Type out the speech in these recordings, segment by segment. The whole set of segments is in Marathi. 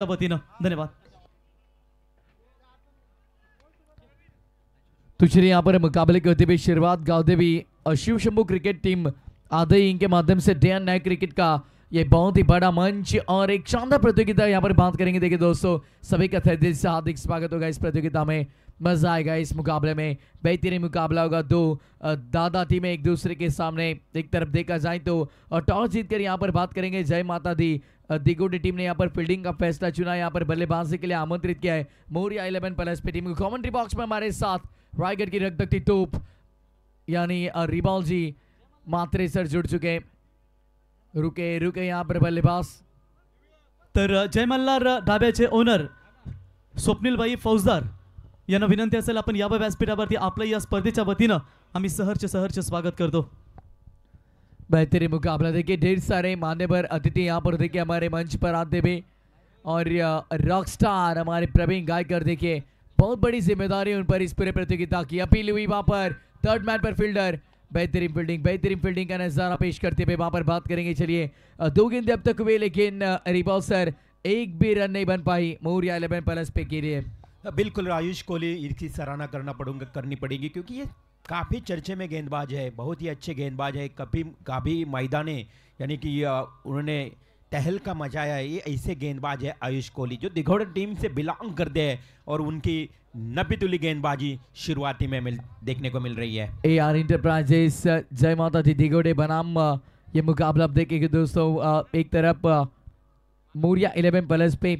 वतीनं धन्यवाद। तुझे यहाँ पर मुकाबले के होते हुए शुरुआत गावदेवी और शिव शंभू क्रिकेट टीम आदई इनके माध्यम से डे एंड नाइट क्रिकेट का ये बहुत ही बड़ा मंच और एक शानदार प्रतियोगिता यहाँ पर बात करेंगे। देखिए दोस्तों, सभी का तहे दिल से हार्दिक स्वागत होगा इस प्रतियोगिता में। मजा आएगा इस मुकाबले में, बेहतरीन मुकाबला होगा। दो दादा टीमें एक दूसरे के सामने एक तरफ देखा जाए तो टॉस जीतकर यहाँ पर बात करेंगे जय माता दी दिगोडी टीम ने यहाँ पर फील्डिंग का फैसला चुना। यहाँ पर बल्लेबाजी के लिए आमंत्रित किया है मौर्या 11+ पे टीम को। कमेंट्री बॉक्स में हमारे साथ रायगढ़ की रखदकती तोप यानी रिबाल जी मात्रे सर जुड़ चुके। रुके रुके यहाँ पर बल्लेबाज तर जय मल्हार ढाब्याचे ओनर स्वप्नीलभाई फौजदार यांना विनंती असेल आपण या व्यासपीठावरती आपल्या या स्पर्धेच्या वतीनं आम्ही सहर्ष स्वागत करतो। बेहतरीन मुकाबला देखिए, ढेर सारे मान्यवर अतिथि यहाँ पर देखिए हमारे मंच पर आते हुए और रॉक स्टार हमारे प्रवीण गायकर देखिए बहुत बड़ी जिम्मेदारी उन पर इस पूरे प्रतियोगिता की। अपील हुई वहां पर थर्ड मैन पर फील्डर बेहतरीन फील्डिंग का नजारा पेश करते हुए वहां पर बात करेंगे। चलिए, 2 गेंदे अब तक हुए लेकिन रिबॉल सर एक भी रन नहीं बन पाई मौर्या 11+ पे के लिए। बिल्कुल आयुष कोहली इसकी सराहना करनी पड़ेगी क्योंकि ये काफ़ी चर्चे में गेंदबाज है, बहुत ही अच्छे गेंदबाज है। कभी मैदाने यानी कि उन्होंने तहलका मचाया है। ये ऐसे गेंदबाज है आयुष कोहली जो दिघोड़े टीम से बिलोंग करते हैं और उनकी नब्बी गेंदबाजी शुरुआती में देखने को मिल रही है। AR इंटरप्राइजेस जय माता दी दिघोड़े बनाम ये मुकाबला आप देखेंगे दोस्तों। एक तरफ मौर्या 11+ पे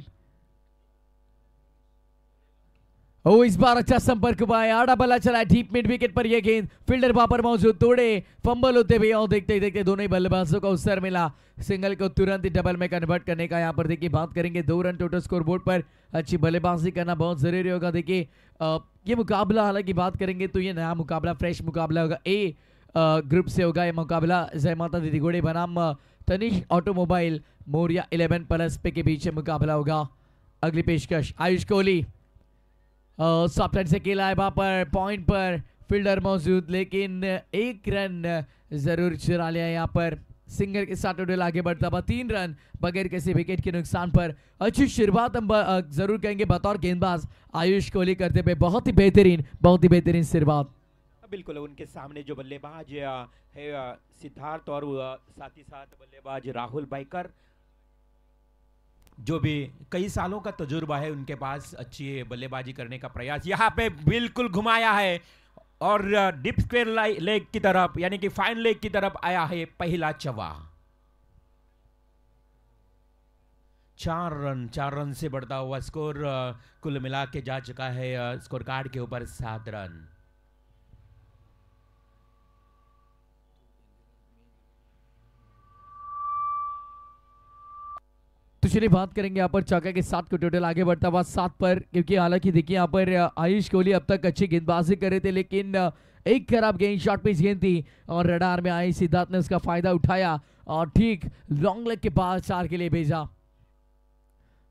इस बार अच्छा संपर्क हुआ है, आड़ा बल्ला चला है डीप मिड विकेट पर यह गेंद फील्डर वहां पर मौजूद, तोड़े फंबल होते हुए और देखते ही देखते दोनों ही बल्लेबाजों को अवसर मिला सिंगल को तुरंत ही डबल में कन्वर्ट करने का। यहाँ पर देखिए बात करेंगे 2 रन टोटल स्कोर बोर्ड पर। अच्छी बल्लेबाजी करना बहुत जरूरी होगा। देखिए ये मुकाबला हालांकि बात करेंगे तो ये नया मुकाबला फ्रेश मुकाबला होगा। ए ग्रुप से होगा ये मुकाबला। जय माता दी दिघोड़े बनाम तनिष ऑटोमोबाइल मौर्या 11+ पे के बीच मुकाबला होगा। अगली पेशकश आयुष कोहली सॉफ्ट हैंड से खेला है वहां पर पॉइंट पर फील्डर मौजूद लेकिन एक रन जरूर चुरा लिया यहाँ पर। सिंगल के साथ टोटल आगे बढ़ता हुआ 3 रन बगैर किसी विकेट के नुकसान पर। अच्छी शुरुआत हम जरूर कहेंगे बतौर गेंदबाज आयुष कोहली करते हुए। बहुत ही बेहतरीन शुरुआत। बिल्कुल उनके सामने जो बल्लेबाज है सिद्धार्थ और साथ ही साथ बल्लेबाज राहुल बाइकर जो भी कई सालों का तजुर्बा है उनके पास अच्छी बल्लेबाजी करने का प्रयास। यहाँ पे बिल्कुल घुमाया है और डिप स्क्वायर लेग की तरफ यानी कि फाइन लेग की तरफ आया है पहला चवा। 4 रन से बढ़ता हुआ स्कोर कुल मिला के जा चुका है स्कोर कार्ड के ऊपर 7 रन। तो चलिए बात करेंगे यहाँ पर चौका के 7 को टोटल आगे बढ़ता हुआ 7 पर, क्योंकि हालांकि देखिए यहाँ पर आयुष कोहली अब तक अच्छी गेंदबाजी कर रहे थे लेकिन एक खराब गेंद शॉर्ट पिच गेंद थी और रडार में आई सिद्धार्थ ने उसका फायदा उठाया और ठीक लॉन्ग लेग के पास 4 के लिए भेजा।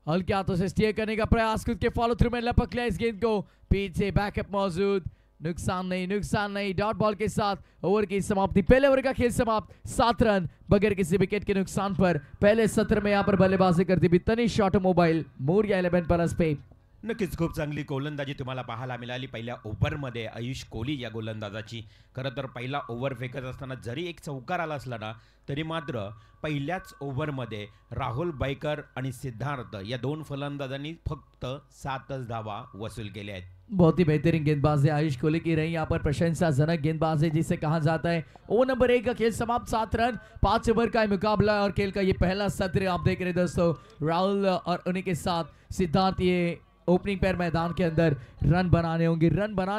हल्के हाथों से स्टीयर करने का प्रयास, खुद के फॉलो थ्रू में लपक लिया इस गेंद को, पीछे बैकअप मौजूद, नुकसान नहीं। डॉट बॉल के साथ ओवर की समाप्ति। पहले ओवर का खेल समाप्त, 7 रन बगैर किसी विकेट के नुकसान पर। पहले सत्र में यहाँ पर बल्लेबाजी करती हुई तनिष ऑटोमोबाइल मौर्या 11+ पे। नक्कीच खूप चांगली गोलंदाजी तुम्हाला पाहायला मिळाली पहिल्या ओव्हरमध्ये आयुष कोहली या गोलंदाजाची। खरं तर पहिला ओव्हर फेकत असताना जरी एक चौकार आला असला ना तरी मात्र पहिल्याच ओव्हरमध्ये राहुल बाइकर आणि सिद्धार्थ या 2 फलंदाजांनी फक्त 7च धावा वसूल केल्या आहेत। बहुत ही बेहतरीन गेंदबाजी आयुष कोहली की रही यहाँ पर, प्रशंसाजनक गेंदबाजी जिसे कहा जाता है। ओवर नंबर 1 का खेल समाप्त, 7 रन 5 ओवर का मुकाबला और खेल का ये पहला सत्र आप देख रहे हैं दोस्तों। राहुल और उन्हीं के साथ सिद्धार्थ ये ओपनिंग पैर मैदान के अंदर रन बनाने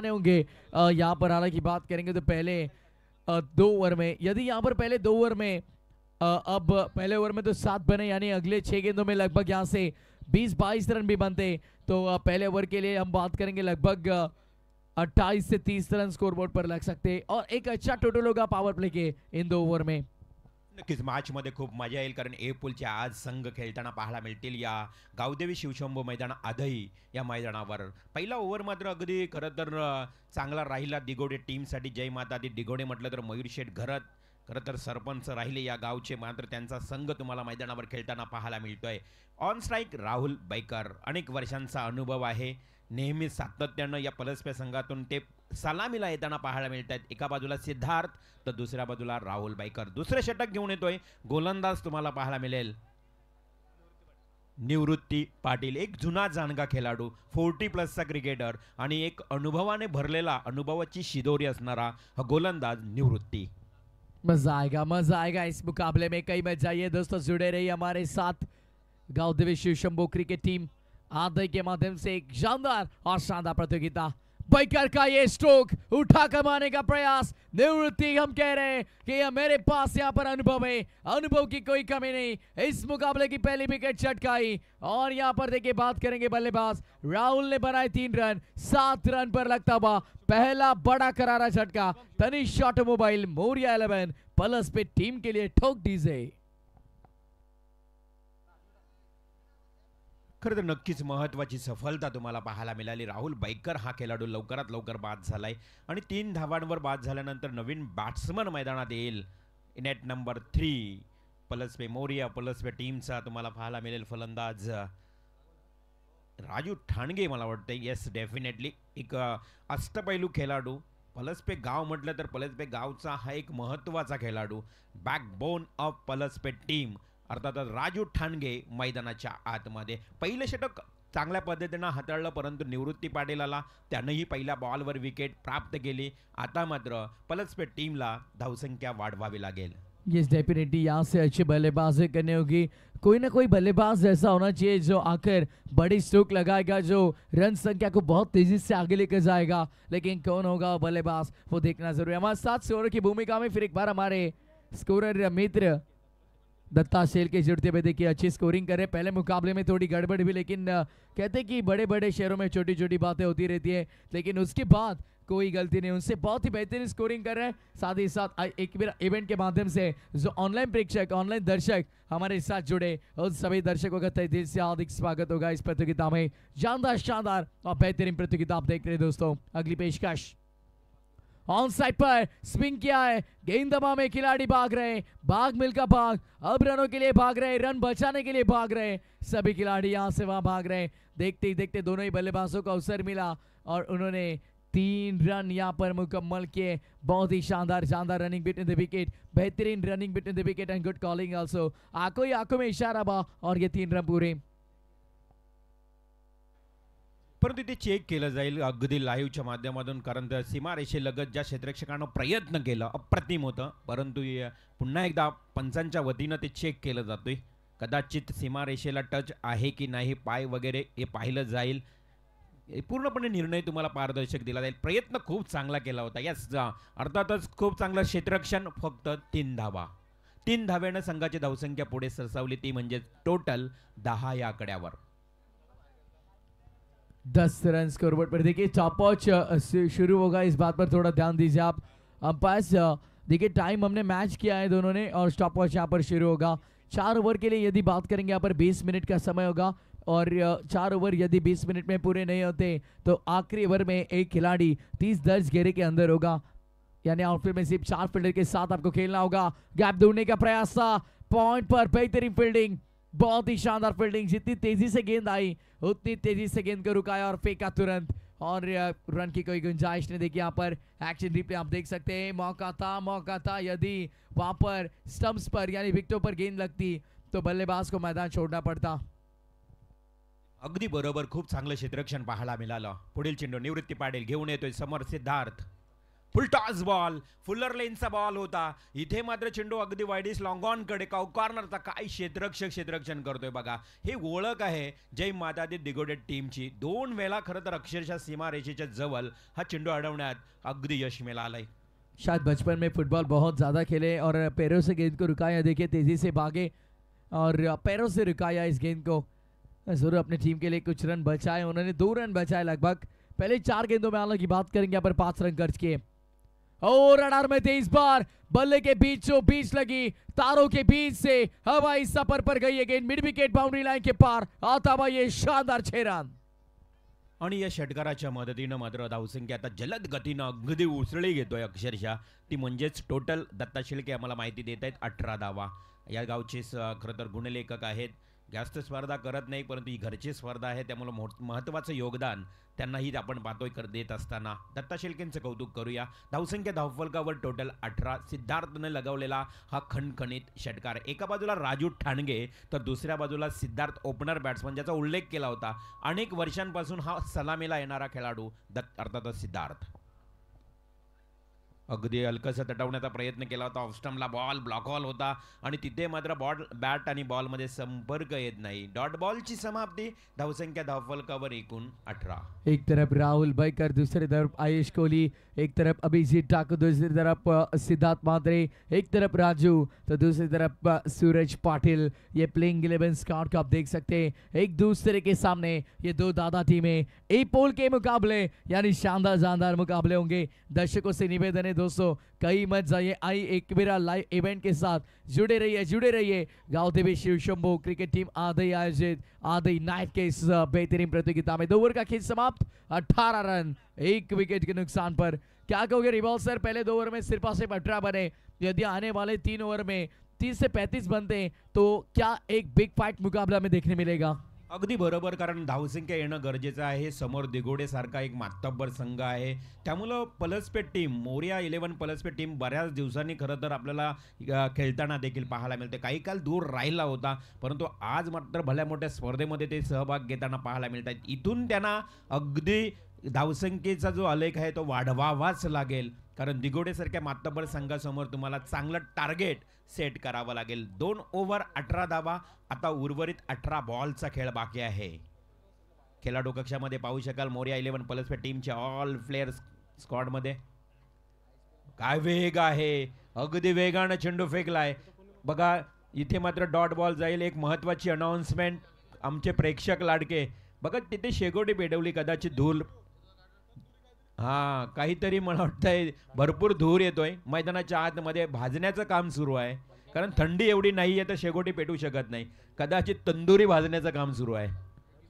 होंगे। यहाँ पर हालांकि बात करेंगे तो पहले 2 ओवर में, यदि यहाँ पर पहले 2 ओवर में अब पहले ओवर में तो 7 बने यानी अगले 6 गेंदों में लगभग यहाँ से 20-22 रन भी बनते तो पहले ओवर के लिए हम बात करेंगे लगभग 28 से 30 रन स्कोर बोर्ड पर लग सकते और एक अच्छा टोटल होगा power play K in 2 over में। नक्कीच मॅच मध्ये खूप मजा येईल कारण ए पूलचे आज संघ खेळताना पाहायला मिळतील या गावदेवी शिवशंभू मैदान आधई या मैदानावर। पहिला ओव्हर मात्र अगदी खरं तर चांगला राहिला दिघोडे टीमसाठी। जय माता दी दिघोडे म्हटलं तर मयूर शेठ घरत खरं तर सरपंच राहिले या गावचे, मात्र त्यांचा संघ तुम्हाला मैदानावर खेळताना पाहायला मिळतोय. ऑन स्ट्राईक राहुल बैकर, अनेक वर्षांचा अनुभव आहे. नेहमी सातत्यानं या पलसपे संघातून ते सलामीला येताना पाहायला मिळत आहेत. एका बाजूला सिद्धार्थ तर दुसऱ्या बाजूला राहुल बैकर. दुसरे षटक घेऊन येतोय गोलंदाज तुम्हाला पाहायला मिळेल निवृत्ती पाटील, एक जुना जाणगा खेळाडू, 40+ क्रिकेटर आणि एक अनुभवाने भरलेला, अनुभवाची शिदोरी असणारा हा गोलंदाज निवृत्ती. मजा आएगा इस मुकाबले में, कई मैच जाइए दोस्तों, जुड़े रहिए हमारे साथ। गांव दिवेश शंभू क्रिकेट टीम आधे के माध्यम से एक शानदार और शानदार प्रतियोगिता। बैकर का ये स्ट्रोक उठा कमाने का प्रयास, निवृत्ति हम कह रहे हैं कि यह मेरे पास यहाँ पर अनुभव है, अनुभव की कोई कमी नहीं। इस मुकाबले की पहली विकेट चटकाई और यहाँ पर देखिए बात करेंगे बल्लेबाज राहुल ने बनाए 3 रन, 7 रन पर लगता हुआ पहला बड़ा करारा झटका। तनिष ऑटोमोबाइल मोरिया 11 प्लस पे टीम के लिए ठोक डीजे। खरं तर नक्कीच महत्त्वाची सफलता तुम्हाला पाहायला मिळाली. राहुल बैकर हा खेळाडू लवकरात लवकर बाद झालाय आणि 3 धावांवर बाद झाल्यानंतर नवीन बॅट्समन मैदानात येईल. नेट नंबर 3 पलसपे मोरिया पलसपे टीमचा तुम्हाला पाहायला मिळेल फलंदाज राजू ठाणगे. मला वाटतं येस डेफिनेटली एक अष्टपैलू खेळाडू. पलसपे गाव म्हटलं तर पलसपे गावचा हा एक महत्त्वाचा खेळाडू, बॅकबोन ऑफ पलसपे टीम, अर्थातच राजू ठाणगे मैदानाच्या आतमध्ये. पहिलं षटक चांगल्या पद्धतीनं हाताळलं, परंतु निवृत्ती पाटीलाला त्यानंही पहिल्या बॉलवर विकेट प्राप्त केली. आता मात्र पलसपे टीमला धावसंख्या वाढवावी लागेल. यस डेफिनेटली यहाँ से अच्छी बल्लेबाजी करनी होगी, कोई ना कोई बल्लेबाज ऐसा होना चाहिए जो आकर बड़ी स्ट्रोक लगाएगा, जो रन संख्या को बहुत तेजी से आगे लेकर जाएगा। लेकिन कौन होगा बल्लेबाज वो देखना जरूरी है। हमारे साथ स्कोरर की भूमिका में फिर एक बार हमारे स्कोरर मित्र दत्ता शेल के जुड़ते हुए देखिए अच्छी स्कोरिंग करे। पहले मुकाबले में थोड़ी गड़बड़ भी, लेकिन कहते कि बड़े बड़े शहरों में छोटी छोटी बातें होती रहती है, लेकिन उसके बाद कोई गलती नहीं, उनसे बहुत ही बेहतरीन स्कोरिंग कर रहे हैं। साथ ही साथ एक बार इवेंट के माध्यम से जो ऑनलाइन प्रेक्षक ऑनलाइन दर्शक हमारे साथ जुड़े उन सभी दर्शकों का तहे दिल से हार्दिक स्वागत होगा इस प्रतियोगिता में। शानदार और बेहतरीन प्रतियोगिता आप देख रहे हैं दोस्तों। अगली पेशकश ऑन साइड पर स्विंग किया है, गेंद दबा में खिलाड़ी भाग रहे, भाग मिलकर भाग, अब रनों के लिए भाग रहे, रन बचाने के लिए भाग रहे, सभी खिलाड़ी यहां से वहां भाग रहे। देखते ही देखते दोनों ही बल्लेबाजों को अवसर मिला और उन्होंने 3 रन यहां पर मुकम्मल किए। बहुत ही शानदार रनिंग बिटवीन द विकेट, बेहतरीन running between the wicket end good calling also. आंखों ही आंखों में इशारा बा और ये 3 रन पूरे। परंतु ते चेक केलं जाईल अगदी लाईव्हच्या माध्यमातून, कारण त्या सीमारेषेलगत ज्या क्षेत्ररक्षकानं प्रयत्न केलं अप्रतिम होतं, परंतु पुन्हा एकदा पंचांच्या वतीनं ते चेक केलं जातोय. कदाचित सीमारेषेला टच आहे की नाही, पाय वगैरे हे पाहिलं जाईल. पूर्णपणे निर्णय तुम्हाला पारदर्शक दिला जाईल. प्रयत्न खूप चांगला केला होता. यस अर्थातच खूप चांगलं क्षेत्ररक्षण. फक्त 3 धावा, 3 धाव्यानं संघाची धावसंख्या पुढे सरसावली, ती म्हणजे टोटल 10 या आकड्यावर. 10 रन स्कोरबोर्ड पर देखिए टॉप वॉच शुरू होगा, इस बात पर थोड़ा ध्यान दीजिए आप अंपायर्स। देखिए टाइम हमने मैच किया है दोनों ने और स्टॉप वॉच यहाँ पर शुरू होगा। 4 ओवर के लिए यदि बात करेंगे यहाँ पर 20 मिनट का समय होगा और 4 ओवर यदि 20 मिनट में पूरे नहीं होते तो आखिरी ओवर में एक खिलाड़ी 30 दर्ज घेरे के अंदर होगा, यानी आउटफील्ड में सिर्फ 4 फील्डर के साथ आपको खेलना होगा। गैप ढूंढने का प्रयास था, पॉइंट पर बेहतरीन फील्डिंग, बहुत ही शानदार फील्डिंग। जितनी तेजी से गेंद आई उतनी तेजी से गेंद को रुकाया और फेंका तुरंत, और रन की कोई गुंजाइश नहीं। देखिए यहाँ पर एक्शन रिप्ले आप देख सकते हैं, मौका था यदि वहां पर स्टंप्स पर यानी विकेटों पर गेंद लगती तो बल्लेबाज को मैदान छोड़ना पड़ता। अगदी बरोबर, खूप चांगलं क्षेत्ररक्षण पाहायला मिळालं. पुढील चेंडू निवृत्ती पाटील घेऊन येतोय समोर Siddharth. Full toss ball, fuller लेनचा बॉल होता. इथे मात्र चेंडू अगदी वाईडिस लॉंग ऑन कडे कॉर्नरचा. काय क्षेत्ररक्षण करतोय बघा. हे ओळख आहे जय मातादी दिगोडे टीमची. 2 वेळा खरं तर अक्षरशः सीमारेषेच्या जवळ हा चेंडू अडवण्यात अगदी यश मिळालंय. शायद बचपन में फुटबॉल बहुत ज़्यादा खेले और पैरों से गेंद को रुकाया, देखिए तेजी से भागे और पैरों से रुकाया इस गेंद को। जरूर अपनी टीम के लिए कुछ रन बचाए उन्होंने, 2 रन बचाए लगभग। पहले 4 गेंदों में हालांकि बात करेंगे यहाँ पर 5 रन खर्च किए। और रडार में थे इस बार, बल्ले के बीचों बीच लगी, तारों के बीच से हवाई सफर पर गई है गेंद, मिड विकेट बाउंड्री लाइन के पार आता हुआ ये शानदार 6 रन। आणि या षटकाराच्या मदतीनं मात्र धावसंख्या आता जलद गतीनं अगदी उसळी घेतोय अक्षरशः. ती म्हणजेच टोटल दत्ता शेळके आम्हाला माहिती देत आहेत 18 धावा. या गावचे खरं तर गुणलेखक आहेत. जास्त स्पर्धा करत नाही, परंतु ही घरची स्पर्धा आहे, त्यामुळे महत्त्वाचं योगदान त्यांनाही आपण पाहतोय देत असताना दत्ता शेळकेंचं कौतुक करूया. धावसंख्या धावफलकावर टोटल 18. सिद्धार्थने लगावलेला हा खणखणीत षटकार. एका बाजूला राजू ठाणगे तर दुसऱ्या बाजूला सिद्धार्थ ओपनर बॅट्समन, ज्याचा उल्लेख केला होता. अनेक वर्षांपासून हा सलामीला येणारा खेळाडू अर्थातच सिद्धार्थ. अगदी हलकसं तटवण्याचा प्रयत्न केला होता. ऑफस्टम्पला बॉल ब्लॉक बॉल होता आणि तिथे मात्र बॅट आणि बॉलमध्ये संपर्क येत नाही. डॉट बॉलची समाप्ती. धावसंख्या धावफलकावर एकूण 18. एक तरफ राहुल बैकर, दूसरी तरफ आयुष कोहली, एक तरफ अभिजीत ठाकुर, दूसरी तरफ सिद्धार्थ मात्रे, एक तरफ राजू तो दूसरी तरफ सूरज पाटिल. ये प्लेइंग 11 स्क्वाड को आप देख सकते हैं एक दूसरे के सामने. ये दो दादा टीमें ए पोल के मुकाबले यानी शानदार मुकाबले होंगे. दर्शकों से निवेदन है दोस्तों, कहीं मत जाइए, आई एक मेरा लाइव इवेंट के साथ जुड़े रहिए. गांव देवी शिव शंभू क्रिकेट टीम आदि आयोजित आदि नाइट के इस बेहतरीन प्रतियोगिता में 2 ओवर का खेल समाप्त. 18 रन 1 विकेट के नुकसान पर. क्या कहोगे रिवाल सर, पहले 2 ओवर में सिर्फ 18 बने, यदि आने वाले 3 ओवर में 30 से 35 बनते हैं तो क्या एक बिग फाइट मुकाबला में देखने मिलेगा? अगदी बरोबर, कारण धावसंख्या येणं गरजेचं आहे. समोर दिघोडे सारखा एक मातब्बर संघ आहे, त्यामुळं पलसपेठ टीम, मोरिया 11 पलसपेठ टीम बऱ्याच दिवसांनी खरं तर आपल्याला खेळताना देखील पाहायला मिळते. काही काल दूर राहिला होता, परंतु आज मात्र भल्या मोठ्या स्पर्धेमध्ये ते सहभाग घेताना पाहायला मिळत आहेत. इथून त्यांना अगदी धावसंख्येचा जो आलेख आहे तो वाढवावाच लागेल, कारण दिघोडेसारख्या मातब्बर संघासमोर तुम्हाला चांगलं टार्गेट सेट करावं लागेल. 2 ओव्हर 18 धावा. आता उर्वरित 18 बॉलचा खेळ बाकी आहे. खेळाडू कक्षामध्ये पाहू शकाल मोरिया 11 पलसपेठ टीमच्या ऑल प्लेयर्स स्क्वॉडमध्ये काय वेग आहे. अगदी वेगानं चेंडू फेकलाय बघा. इथे मात्र डॉट बॉल जाईल. एक महत्त्वाची अनाउन्समेंट आमचे प्रेक्षक लाडके बघा, तिथे शेकोटी पेटवली, कदाचित धूल, काहीतरी मला वाटतंय भरपूर धूर येतोय. मैदानाच्या आतमध्ये भाजण्याचं काम सुरू आहे, कारण थंडी एवढी नाही आहे तर शेकोटी पेटू शकत नाही. कदाचित तंदुरी भाजण्याचं काम सुरू आहे.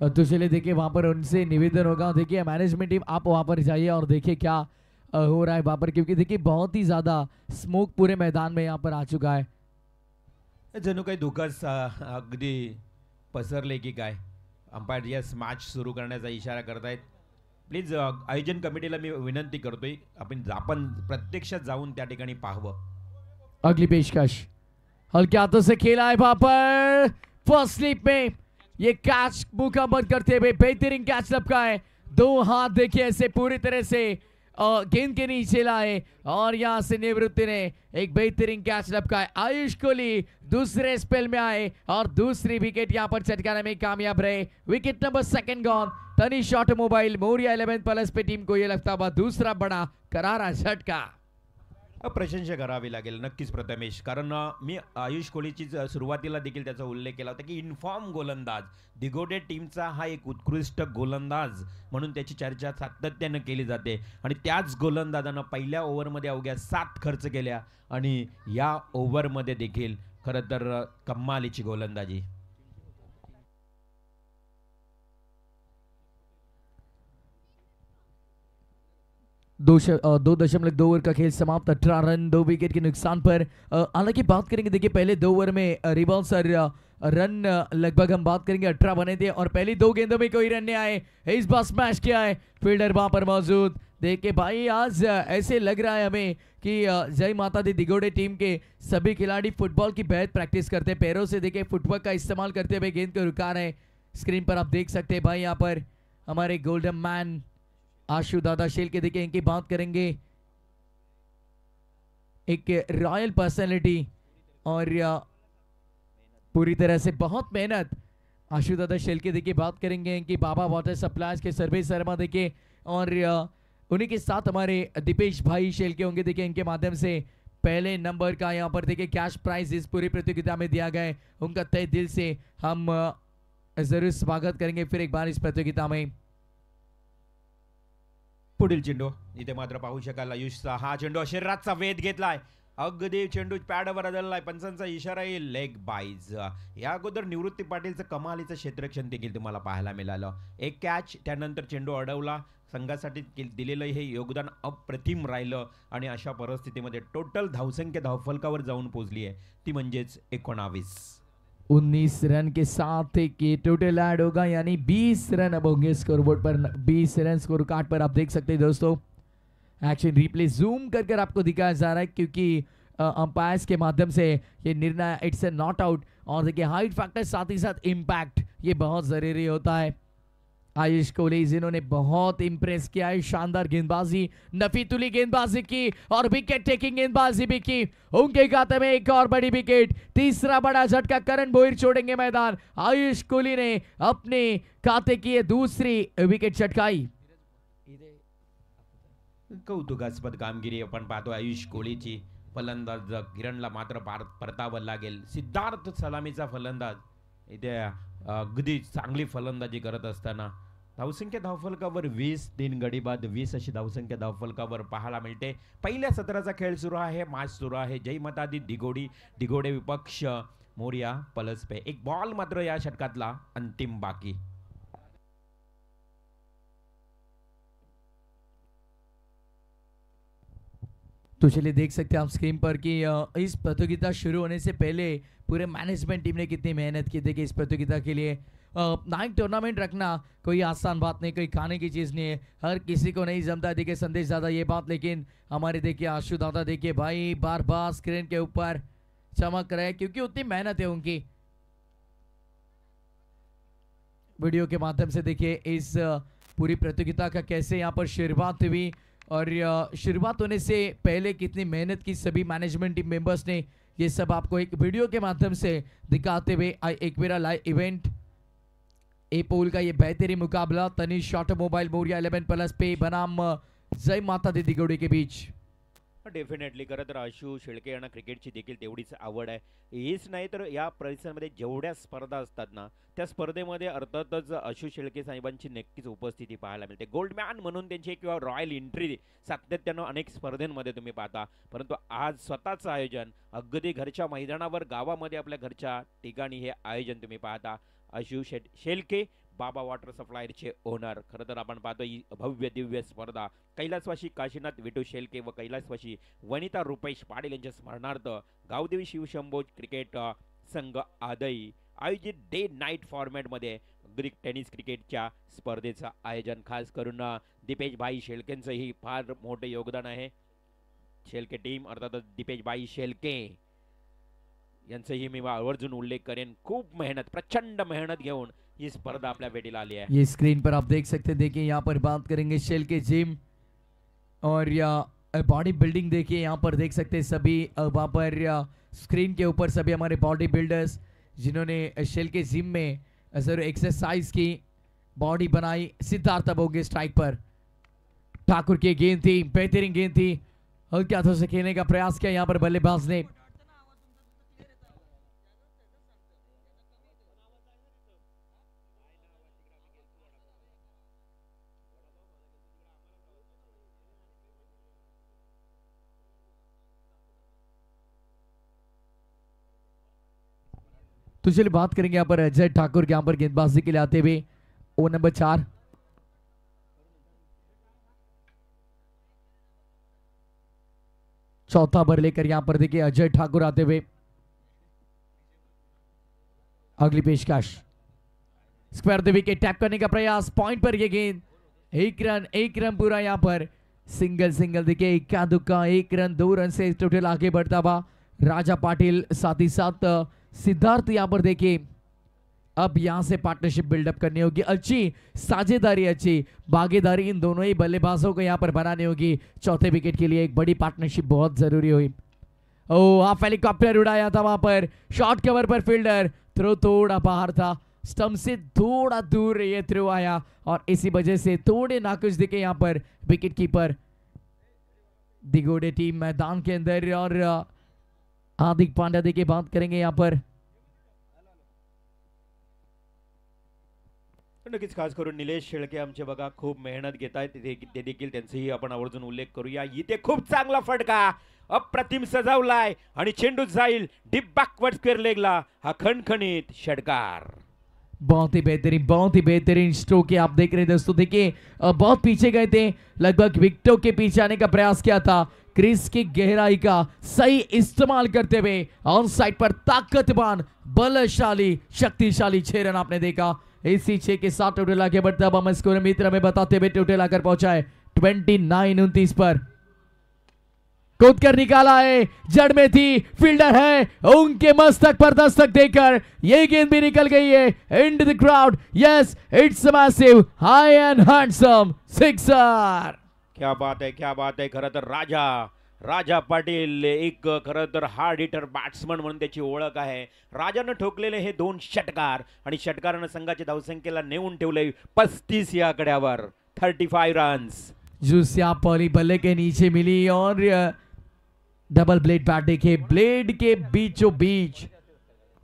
तो चलिए देखिए वहां पर उनसे निवेदन होगा, देखिए मैनेजमेंट टीम आप वहां पर जाइए और देखिए क्या हो रहा है वहां पर, क्योंकि देखिए बहुत ही ज्यादा स्मोक पूरे मैदान में यहाँ पर आ चुका है. जणू काही धुकच अगदी पसरले की काय. अंपायर यस मॅच सुरू करण्याचा इशारा करतायत. प्लीज आयोजन कमिटीला मी विनंती करतोय, आपण प्रत्यक्षात जाऊन त्या ठिकाणी पाहावं. अगली पेशकश हल्के हाथों से खेला है वहां पर फर्स्ट स्लिप में. ये कैच मुका बंद करते हुए बेहतरीन कैच लपका है. 2 हाथ देखिए ऐसे पूरी तरह से गेंद के नीचे लाए और यहां से निवृत्ति ने एक बेहतरीन कैच लपका है. आयुष कोहली दूसरे स्पेल में आए और दूसरी विकेट यहां पर चटकाने में कामयाब रहे. Wicket number 2 gone. Tanish automobile Moriya 11 plus पे टीम को यह लगता हुआ दूसरा बड़ा करारा झटका. प्रशंसा करावी लागेल नक्कीच प्रथमेश, कारण मी आयुष कोहलीची सुरुवातीला देखील त्याचा उल्लेख केला होता की इन्फॉर्म गोलंदाज, दिघोडे टीमचा हा एक उत्कृष्ट गोलंदाज म्हणून त्याची चर्चा सातत्यानं केली जाते. आणि त्याच गोलंदाजानं पहिल्या ओव्हरमध्ये अवघ्या 7 खर्च केल्या आणि या ओव्हरमध्ये देखील खरं तर कमालीची गोलंदाजी. 2.2 ओवर का खेल समाप्त. 18 रन 2 विकेट के नुकसान पर. हालांकि बात करेंगे देखिए पहले 2 ओवर में रिबॉल सर रन लगभग हम बात करेंगे 18 बने थे और पहली 2 गेंदों में कोई रन नहीं आए. इस बार स्मैश किया है फील्डर वहां पर मौजूद. देखिए भाई आज ऐसे लग रहा है हमें कि जय माता दी दिघोड़े टीम के सभी खिलाड़ी फुटबॉल की बेहद प्रैक्टिस करते हैं. पैरों से देखिए फुटवर्क का इस्तेमाल करते हुए गेंद को रुका रहे हैं. स्क्रीन पर आप देख सकते हैं भाई यहाँ पर हमारे गोल्डन मैन आशु दादा शेलके. देखिए इनकी बात करेंगे, एक रॉयल पर्सनालिटी और पूरी तरह से बहुत मेहनत. आशु दादा शेलके देखिए बात करेंगे इनकी बाबा वाटर सप्लाईज के सर्वे शर्मा देखिए, और उन्हीं के साथ हमारे दीपेश भाई शेलके होंगे. देखिए इनके माध्यम से पहले नंबर का यहाँ पर देखिए कैश प्राइज इस पूरी प्रतियोगिता में दिया गया है. उनका तहे दिल से हम जरूर स्वागत करेंगे फिर एक बार इस प्रतियोगिता में. पुढील चेंडू इथे मात्र पाहू शकाल आयुषचा हा चेंडू शरीराचा वेध घेतलाय अगदी चेंडू पॅडवर आदळलाय, पंचांचा इशारा येईल, लेग बाईज. या अगोदर निवृत्ती पाटीलचं कमालीचं क्षेत्ररक्षण देखील तुम्हाला पाहायला मिळालं. एक कॅच, त्यानंतर चेंडू अडवला. संघासाठी दिलेलं हे योगदान अप्रतिम राहिलं आणि अशा परिस्थितीमध्ये टोटल धावसंख्या धावफलकावर जाऊन पोहोचली आहे, ती म्हणजेच 19. 19 रन के साथ एक ये टोटल ऐड होगा, यानी 20 रन अब होंगे स्कोरबोर्ड पर, 20 रन स्कोर कार्ड पर आप देख सकते हैं दोस्तों। एक्शन रिप्ले जूम कर आपको दिखाया जा रहा है क्योंकि अंपायर्स के माध्यम से ये निर्णय इट्स ए नॉट आउट। और देखिए हाइट फैक्टर साथ ही साथ इम्पैक्ट ये बहुत जरूरी होता है। आयुष कोहली जिन्होंने बहुत इंप्रेस किया है, शानदार गेंदबाजी, नफीतुली गेंदबाजी की और विकेट टेकिंग गेंदबाजी भी की। उनके खाते में एक और बड़ी विकेट, तीसरा बड़ा झटका, करण भोईर छोड़ेंगे मैदान। आयुष कोहली ने अपने खाते की ये दूसरी विकेट चटकाई। कौतुकास्पद कामगिरी आपण पाहतो आयुष कोहलीची। फलंदाज किरणला मात्र परतावं लागेल। सिद्धार्थ सलामीचा फलंदाज इथे अगदी चांगली फलंदाजी करत असताना धावसंख्या धावफलकावर 20, 3 गडी बाद 20 अशी धावसंख्या धावफलकावर पाहायला मिळते। पहिल्या सत्राचा खेळ सुरू आहे, मॅच सुरू आहे। जय मातादी दिघोडे विपक्ष मोरिया पलसपे। एक बॉल मात्र या षटकातला अंतिम बाकी। तो चलिए देख सकते हैं आप स्क्रीन पर कि इस प्रतियोगिता शुरू होने से पहले पूरे मैनेजमेंट टीम ने कितनी मेहनत की थी कि इस प्रतियोगिता के लिए नाइट टूर्नामेंट रखना कोई आसान बात नहीं, कोई खाने की चीज़ नहीं है, हर किसी को नहीं जमता। देखिए संदेश दादा ये बात, लेकिन हमारे देखिए आशु दादा देखिए भाई बार बार स्क्रीन के ऊपर चमक रहे क्योंकि उतनी मेहनत है उनकी। वीडियो के माध्यम से देखिए इस पूरी प्रतियोगिता का कैसे यहाँ पर शुरुआत हुई और शुरुआत होने से पहले कितनी मेहनत की सभी मैनेजमेंट टीम मेंबर्स ने, ये सब आपको एक वीडियो के माध्यम से दिखाते हुए एक मेरा लाइव इवेंट ए पोल का ये बेहतरीन मुकाबला तनिष ऑटोमोबाइल मोरिया 11+ पे बनाम जय माता दी दिगोडे के बीच। डेफिनेटली खरं तर आशु शेळके यांना क्रिकेटची देखील तेवढीच आवड आहे। हेच नाही तर या परिसरामध्ये जेवढ्या स्पर्धा असतात ना त्या स्पर्धेमध्ये अर्थातच आशु शेळके साहेबांची नक्कीच उपस्थिती पाहायला मिळते। गोल्डमॅन म्हणून त्यांची किंवा रॉयल एंट्री सातत्यानं अनेक स्पर्धेमध्ये तुम्ही पाहता, परंतु आज स्वतःचं आयोजन अगदी घरच्या मैदानावर गावामध्ये आपल्या घरच्या ठिकाणी हे आयोजन तुम्ही पाहता। आशु शेळके बाबा वॉटर सप्लायरचे ओनर। खरं तर आपण पाहतो ही भव्य दिव्य स्पर्धा कैलासवासी काशीनाथ विठू शेळके व कैलासवासी वनिता रुपेश पाटील यांच्या स्मरणार्थ गावदेवी शिवशंभो क्रिकेट संघ आदई आयोजित डे नाईट फॉर्मॅटमध्ये ग्रीक टेनिस क्रिकेटच्या स्पर्धेचं आयोजन खास करून दीपेश भाई शेळकेंचंही फार मोठे योगदान आहे। शेळके टीम अर्थातच दीपेश भाई शेळके यांचाही मी आवर्जून उल्लेख करेन। खूप मेहनत, प्रचंड मेहनत घेऊन ये स्पर्धा अपने बेटी ला लिया है। ये स्क्रीन पर आप देख सकते हैं, देखिए यहाँ पर बात करेंगे शेल्के जिम और या बॉडी बिल्डिंग। देखिए यहाँ पर देख सकते हैं सभी वहाँ पर स्क्रीन के ऊपर सभी हमारे बॉडी बिल्डर्स जिन्होंने शेल्के जिम में जरूर एक्सरसाइज की, बॉडी बनाई। सिद्धार्थ बोगे स्ट्राइक पर, ठाकुर की गेंद थी, बेहतरीन गेंद थी, हल्के हाथों से खेलने का प्रयास किया यहाँ पर बल्लेबाज ने। तो चलिए बात करेंगे यहाँ पर अजय ठाकुर के यहाँ पर गेंदबाजी के लिए आते हुए ओ नंबर 4। चौथा ओवर लेकर यहाँ पर देखिए अजय ठाकुर आते हुए। अगली पेशकश, स्क्वायर द विकेट, टैप करने का प्रयास, पॉइंट पर ये गेंद, एक रन पूरा यहाँ पर सिंगल देखिए इक्का दुक्का, 1 रन 2 रन से टोटल आगे बढ़ता हुआ राजा पाटिल, साथ ही साथ सिद्धार्थ। यहाँ पर देखिए अब यहाँ से पार्टनरशिप बिल्डअप करनी होगी, अच्छी साझेदारी, अच्छी भागीदारी इन दोनों ही बल्लेबाजों को यहाँ पर बनानी होगी। चौथे विकेट के लिए एक बड़ी पार्टनरशिप बहुत जरूरी हुई। ओ हाफ हेलीकॉप्टर उड़ाया था वहां पर, शॉर्ट कवर पर फील्डर, थ्रो थोड़ा बाहर था, स्टंप से थोड़ा दूर ये थ्रो आया और इसी वजह से थोड़े नाखुश दिखे यहाँ पर विकेट कीपर। दिगोडे टीम मैदान के अंदर और हार्दिक पांड्या देखिए बात करेंगे यहाँ पर। नक्कीच खास करून निलेश शेळके आमचे बघा खूप मेहनत घेत आहेत ते देखील त्यांचाही आपण आवर्जून उल्लेख करूया. इथे खूप चांगला फटका अप्रतिम सजावलाय आणि चेंडू जाईल डीप बॅकवर्ड स्क्वेअर लेगला. हा खणखणीत षटकार. बहुत ही बेहतरीन स्ट्रोक आप देख रहे हैं दोस्तों. देखिए बहुत पीछे गए थे, लगभग विकेटों के पीछे आने का प्रयास किया था. क्रीज की गहराई का सही इस्तेमाल करते हुए ऑन साइड पर ताकतवान बलशाली शक्तिशाली 6 रन आपने देखा. इसी 6 के साथ टोटल आगे बढ़ता है. अब हम स्कोर मित्र में बताते हुए टोटल आकर पहुंचा है 29-29 पर. कूद कर निकाला है, जड़ में थी, फील्डर है, उनके मस्तक पर दस्तक देकर ये गेंद भी निकल गई है into the crowd. Yes, it's a massive high end handsome sixer. क्या बात है, क्या बात है. खरं तर राजा पाटील एक खरं तर हार्ड हिटर बॅट्समन म्हणून त्याची ओळख आहे. राजानं ठोकलेले हे 2 षटकार आणि षटकारानं संघाच्या धावसंख्येला नेऊन ठेवले 35 या आकड्यावर. 35 रन्स. जूसिया पॉली बल्ले के नीचे मिली और डबल ब्लेड बैट देखे, ब्लेड के बीचों beach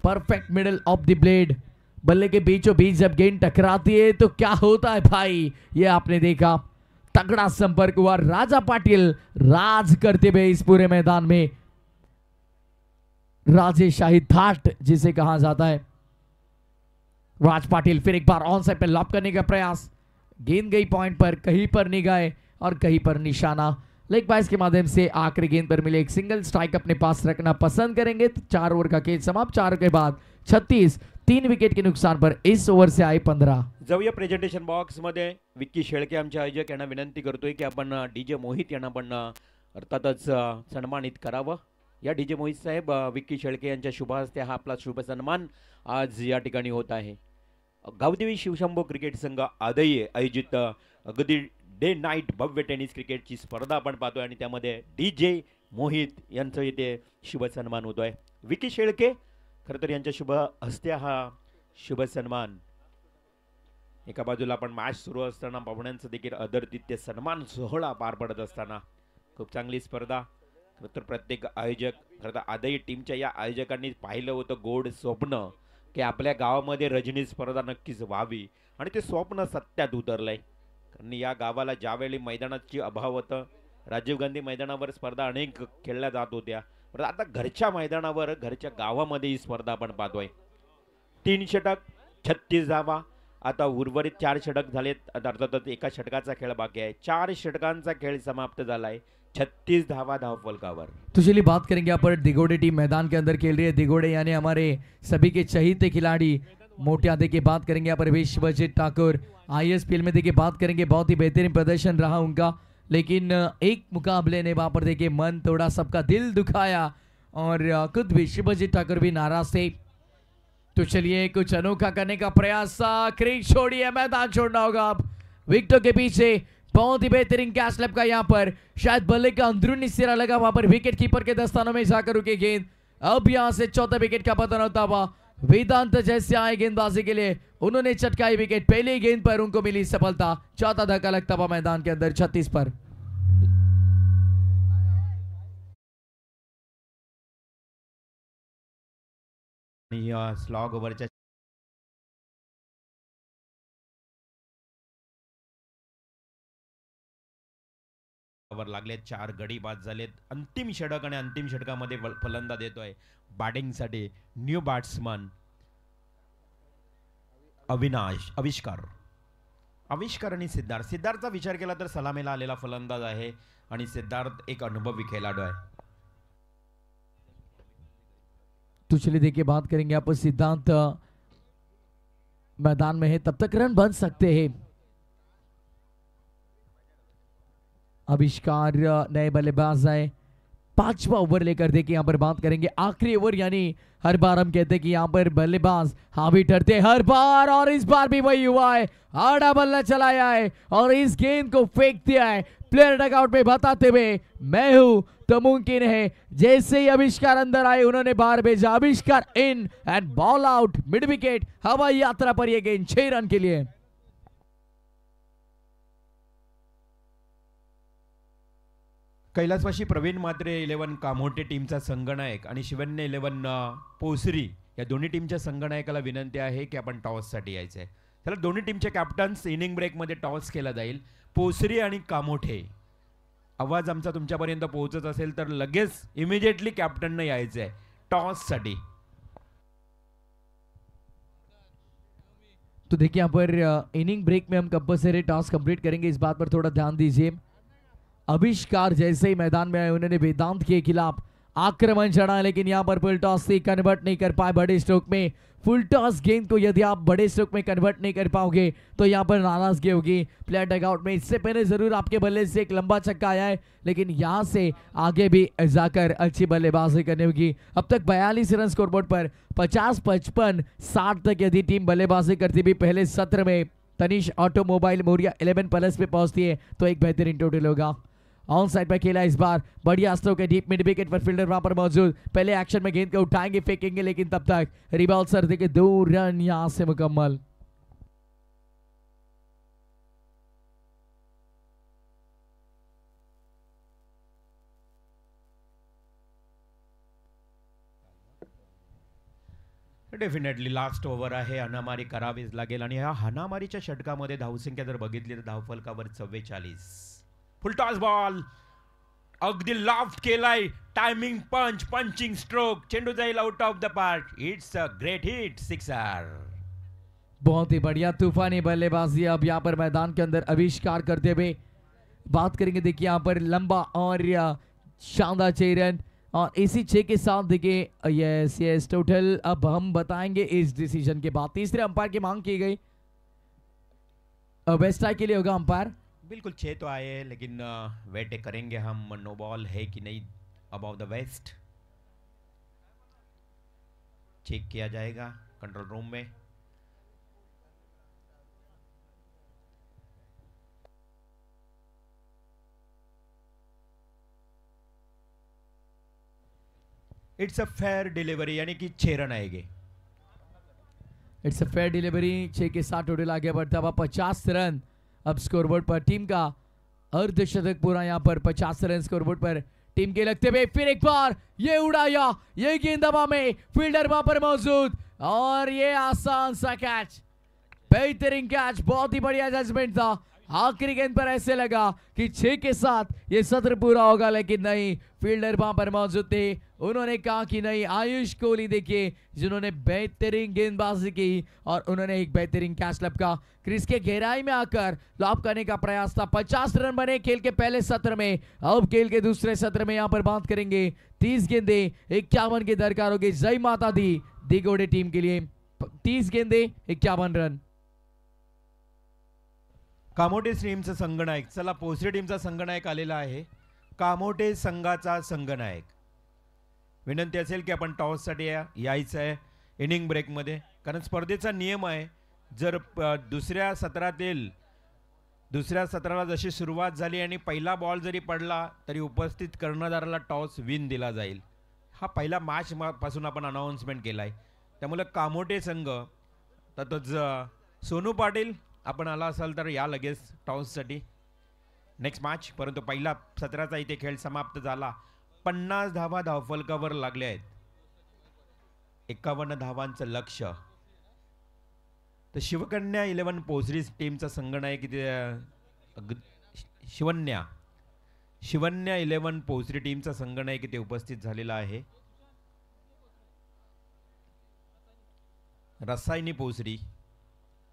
perfect middle of the blade. बल्ले के बीचों बीच जब गेंद टकराती है तो क्या होता है भाई, ये आपने देखा. तगड़ा संपर्क हुआ. राजा पाटिल राज करते हुए इस पूरे मैदान में. राजेशाही थाट जिसे कहा जाता है. राज पाटिल फिर एक बार ऑन साइड पे लॉप करने का प्रयास. गेंद गई पॉइंट पर, कहीं पर निगाह और कहीं पर निशाना. लेग बाइस के माध्यम से आखिरी गेंद पर मिले एक सिंगल स्ट्राइक अपने पास रखना पसंद करेंगे. 4 ओवर का खेल समाप्त. 4 के बाद 36, 3 विकेट के नुकसान पर इस ओव्हर से आए 15. जाऊया प्रेझेंटेशन बॉक्स मध्ये. विक्की शेळके आमचे आयोजक यांना विनंती करतोय की आपण डीजे मोहित यांना पण अर्थातच सन्मानित करावं. या डीजे मोहित साहेब, विक्की शेळके यांच्या शुभ हस्ते हा आपला शुभ सन्मान आज या ठिकाणी होत आहे. गावदेवी शिवशंभो क्रिकेट संघ आदई आयोजित अगदी डे नाईट भव्य टेनिस क्रिकेटची स्पर्धा आपण पाहतोय आणि त्यामध्ये डीजे मोहित यांचं इथे शुभ सन्मान होतोय. विक्की शेळके खरं तर यांच्या शुभ हस्ते हा शुभ सन्मान. एका बाजूला आपण मॅच सुरू असताना पाहुण्यांचं देखील आदरातिथ्य सन्मान सोहळा पार पडत असताना खूप चांगली स्पर्धा. खरं तर प्रत्येक आयोजक, खरं तर आदई टीमच्या या आयोजकांनी पाहिलं होतं गोड स्वप्न की आपल्या गावामध्ये रजनी स्पर्धा नक्कीच व्हावी आणि ते स्वप्न सत्यात उतरलंय. कारण या गावाला ज्यावेळी मैदानाची अभाव होतं, राजीव गांधी मैदानावर स्पर्धा अनेक खेळल्या जात होत्या, पण आता घरच्या मैदानावर घरच्या गावामध्ये ही स्पर्धा आपण पाहतोय. 3 षटक 36 धावा. आता उर्वरित 4 षटक झालेत. अर्थातच एका षटकाचा खेळ बाकी आहे. 4 षटकांचा खेळ समाप्त झालाय 36 धावा धावफलकावर. तो चलिए बात करेंगे यहाँ पर दिगोड़े टीम मैदान के अंदर खेल रही है. दिगोड़े यानी हमारे सभी के चहीते खिलाड़ी. मोटिया देखिए बात करेंगे यहाँ पर विश्वजीत ठाकुर. ISPL में देखिए बात करेंगे, बहुत ही बेहतरीन प्रदर्शन रहा उनका, लेकिन एक मुकाबले ने वहां पर देखिए मन थोड़ा सबका दिल दुखाया और खुद विश्वजीत ठाकुर भी नाराज थे. तो चलिए कुछ अनोखा करने का प्रयास. क्रीज छोड़िए, मैदान छोड़ना होगा अब. विकेटों के पीछे बहुत ही बेहतरीन कैच लैप का यहाँ पर शायद बल्ले का अंदरूनी सिरा लगा, वहां पर विकेट कीपर के दस्तानों में जाकर रुके गेंद. अब यहां से चौथा विकेट का पतन होता हुआ वेदांत जैसे आए गेंदबाजी के लिए, उन्होंने चटकाई विकेट. पहली गेंद पर उनको मिली सफलता. चौथा धक्का लगता हुआ मैदान के अंदर 36 पर. स्लॉग ओव्हरच्या लागलेत. 4 गडी बाद झालेत. अंतिम षटक आणि अंतिम षटकामध्ये फलंदाज देतोय बॅटिंगसाठी न्यू बॅट्समन आविष्कार आणि सिद्धार्थचा विचार केला तर सलामीला आलेला फलंदाज आहे आणि सिद्धार्थ एक अनुभवी खेळाडू आहे. तो चलिए देखिए बात करेंगे यहाँ पर सिद्धांत मैदान में है, तब तक रन बन सकते हैं. आविष्कार नए बल्लेबाज आए. 5वां ओवर लेकर देखिए यहाँ पर बात करेंगे आखिरी ओवर, यानी हर बार हम कहते हैं कि यहाँ पर बल्लेबाज हावी ठहरते हर बार, और इस बार भी वही हुआ है. आड़ा बल्ला चलाया है और इस गेंद को फेंक दिया है. प्लेयर डगआउट में बताते हुए मैं हूं तो मुमकिन है. जैसे ही आविष्कार अंदर आए उन्होंने बाहर भेजा. आविष्कार in and ball out mid wicket. हवाई यात्रा पर यह गेंद 6 रन के लिए. कैलासवासी प्रवीण मात्रे 11 कामोटे टीमचा संगनायक आणि शिवन्य 11 पोसरी या दोन्ही टीमच्या संगनायकाला विनंती आहे की आपण टॉससाठी यायचं आहे. त्याला दोन्ही टीमचे कॅप्टन्स इनिंग ब्रेकमध्ये टॉस केला जाईल. पोसरी आणि कामोठे, आवाज आमचा तुमच्यापर्यंत पोहोचत असेल तर लगेच इमिजिएटली कॅप्टननं यायचं आहे टॉससाठी. तो देखिए यहाँ पर इनिंग ब्रेक में हम कंपल्सरी टॉस कंप्लीट करेंगे, इस बात पर थोड़ा ध्यान दीजिए. आविष्कार जैसे ही मैदान में आए उन्होंने वेदांत के खिलाफ आक्रमण चढ़ा, लेकिन यहाँ पर फुल टॉस से कन्वर्ट नहीं कर पाए बड़े स्ट्रोक में. फुल टॉस गेंद को यदि आप बड़े स्ट्रोक में कन्वर्ट नहीं कर पाओगे तो यहाँ पर नाराजगी होगी प्लेयर डगआउट में. इससे पहले जरूर आपके बल्ले से एक लंबा छक्का आया है, लेकिन यहाँ से आगे भी जाकर अच्छी बल्लेबाजी करनी होगी. अब तक 42 रन स्कोरबोर्ड पर, 50, 55, 60 तक यदि टीम बल्लेबाजी करती भी पहले सत्र में तनिष ऑटोमोबाइल मोरिया 11+ पे पहुंचती है तो एक बेहतरीन टोटल होगा. ऑन साइड पर खेला इस बार, बढ़िया स्ट्रोक है डीप मिड विकेट पर, फील्डर वहां पर मौजूद. पहले एक्शन में गेंद को उठाएंगे, फेंकेंगे, लेकिन तब तक रिबाउंड सर देके 2 रन यहां से मुकम्मल. डेफिनेटली लास्ट ओव्हर आहे, हाणामारी करावीच लागेल. आणि ह्या हाणामारीच्या षटकामध्ये धावसंख्या जर बघितली तर धावफलकावर 44. फुल टॉस बॉल अगदी लॉफ्ट केलाय, टायमिंग पंच, पंचिंग स्ट्रोक, चेंडू जाईल out of the park. It's a great hit, sixer. बहुत ही बढ़िया तूफानी बल्लेबाजी अब यहाँ पर मैदान के अंदर आविष्कार करते हुए. बात करेंगे देखिए यहाँ पर लंबा और शानदार 6 रन, और इसी 6 के साथ देखिए यस टोटल अब हम बताएंगे इस डिसीजन के बाद. तीसरे अंपायर की मांग की गई, वेस्ट आई के लिए होगा अंपायर. बिल्कुल 6 तो आए, लेकिन वेट करेंगे हम नो बॉल है कि नहीं अबाउट द वेस्ट. चेक किया जाएगा कंट्रोल रूम में. इट्स अ फेयर डिलीवरी, यानी कि 6 रन आएंगे. इट्स अ फेयर डिलीवरी, 6 के साथ टोटल आगे बढ़ता हुआ 50 रन अब स्कोरबोर्ड पर. टीम का अर्धशतक पूरा यहाँ पर 50 रन स्कोरबोर्ड पर टीम के लगते हुए. फिर एक बार ये उड़ाया, ये गेंद हवा में, फील्डर वहां पर मौजूद, और ये आसान सा कैच, बेहतरीन कैच, बहुत ही बढ़िया जजमेंट था. आखिरी गेंद पर ऐसे लगा कि 6 के साथ ये सत्र पूरा होगा, लेकिन नहीं, फील्डर वहां पर मौजूद थे. उन्होंने कहा कि नहीं. आयुष कोहली देखिए जिन्होंने बेहतरीन गेंदबाजी की और उन्होंने एक बेहतरीन कैच लपका. क्रीज के गहराई में आकर लॉप करने का प्रयास था. 50 रन बने खेल के पहले सत्र में. अब खेल के दूसरे सत्र में यहां पर बात करेंगे 30 गेंदे 51 की दरकार होगी. जय माता दी दिगोड़े टीम के लिए. 30 गेंदे 51 रन. कामोठे टीमचा संघनायक, चला पोसरी टीमचा संघनायक आलेला आहे. कामोठे संघाचा संघनायक, विनंती असेल की आपण टॉससाठी यायचं आहे इनिंग ब्रेकमध्ये, कारण स्पर्धेचा नियम आहे. जर दुसऱ्या सत्राला जशी सुरुवात झाली आणि पहिला बॉल जरी पडला तरी उपस्थित कर्णधाराला टॉस विन दिला जाईल. हा पहिला मॅच पासून आपण अनाउन्समेंट केला आहे. त्यामुळे कामोठे संघ, तसंच सोनू पाटील आपण आला असाल तर या लगेच टॉससाठी नेक्स्ट मॅच. परंतु पहिला सत्राचा इथे खेळ समाप्त झाला. 50 धावा धावफलकावर लागल्या आहेत. 51 धावांचं लक्ष्य. तर शिवकन्या 11 पोसरी टीमचा संघनायक इथे शिवन्या 11 पोसरी टीमचा संघनायक इथे उपस्थित झालेला आहे. रसायनी पोसरी,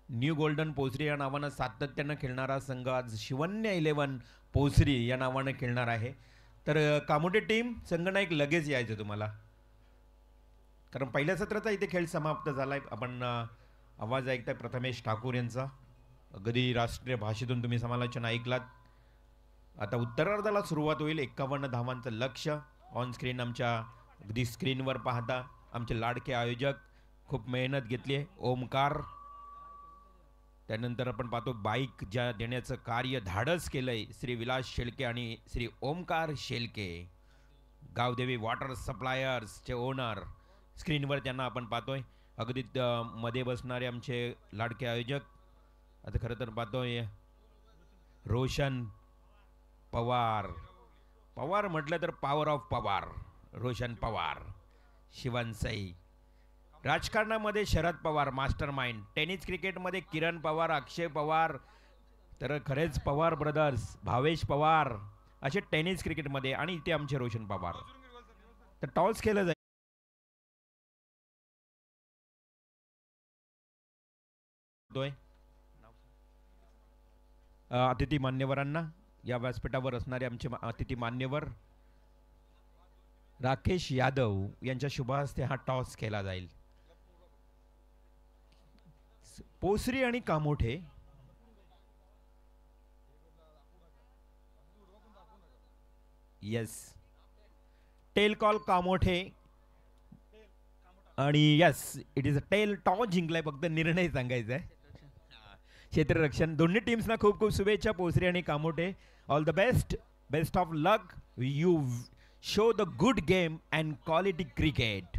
न्यू गोल्डन पोसरी या नावानं सातत्यानं खेळणारा संघ आज शिवन्या 11 पोसरी या नावानं खेळणार आहे. तर कामोठे टीम संघनायक लगेच यायचं तुम्हाला, कारण पहिल्या सत्राचा इथे खेळ समाप्त झालाय. आपण आवाज ऐकताय प्रथमेश ठाकूर यांचा. अगदी राष्ट्रीय भाषेतून तुम्ही समालोचन ऐकलात. आता उत्तरार्धाला सुरुवात होईल. 51 धावांचं लक्ष्य ऑन स्क्रीन आमच्या अगदी स्क्रीनवर पाहता. आमचे लाडके आयोजक खूप मेहनत घेतली आहे, ओमकार. त्यानंतर आपण पाहतो बाईक ज्या देण्याचं कार्य धाडस केलंय श्री विलास शेळके आणि श्री ओमकार शेळके, गावदेवी वॉटर सप्लायर्सचे ओनर. स्क्रीनवर त्यांना आपण पाहतोय. अगदी मध्ये बसणारे आमचे लाडके आयोजक. आता खरं तर पाहतोय रोशन पवार. पवार म्हटलं तर पॉवर ऑफ पवार, रोशन पवार, शिवन सई. राजकारणामध्ये Sharad Pawar master mind, tennis क्रिकेटमध्ये किरण पवार, अक्षय पवार, तर खरेच पवार ब्रदर्स, भावेश पवार असे टेनिस क्रिकेटमध्ये, आणि इथे आमचे रोशन पवार. तर टॉस केलं जाईल. अतिथी मान्यवरांना, या व्यासपीठावर असणारे आमचे अतिथी मान्यवर राकेश यादव यांच्या शुभ हस्ते हा टॉस केला जाईल. पोसरी आणि Kamothe yes, tail call Kamothe, आणि yes it is a tail. Toss जिंकलाय, फक्त निर्णय सांगायचा आहे. क्षेत्ररक्षण दोन्ही टीम्सना खूप खूप शुभेच्छा. पोसरी आणि Kamothe, all the best, best of luck. You show the good game and quality cricket.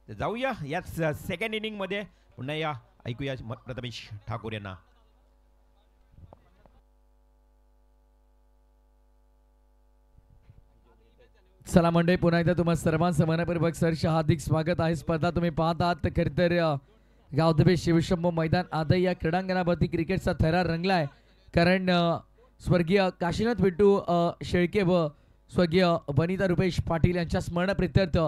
जाऊया या सेकंड इनिंग मध्ये. पुन्हा या ऐकूया प्रथमेश ठाकूर यांना. चला मंडळी, पुन्हा एकदा तुम्हा सर्वांचं मनपूर्वक सरचे हार्दिक स्वागत आहे. स्पर्धा तुम्ही पाहत आहात तर खरं तर गावदेवी शिवशंभू मैदान आदय या क्रीडांगणावरती क्रिकेटचा थरार रंगलाय. कारण स्वर्गीय काशीनाथ विठू शेळके व स्वर्गीय वनिता रुपेश पाटील यांच्या स्मरणप्रित्यर्थ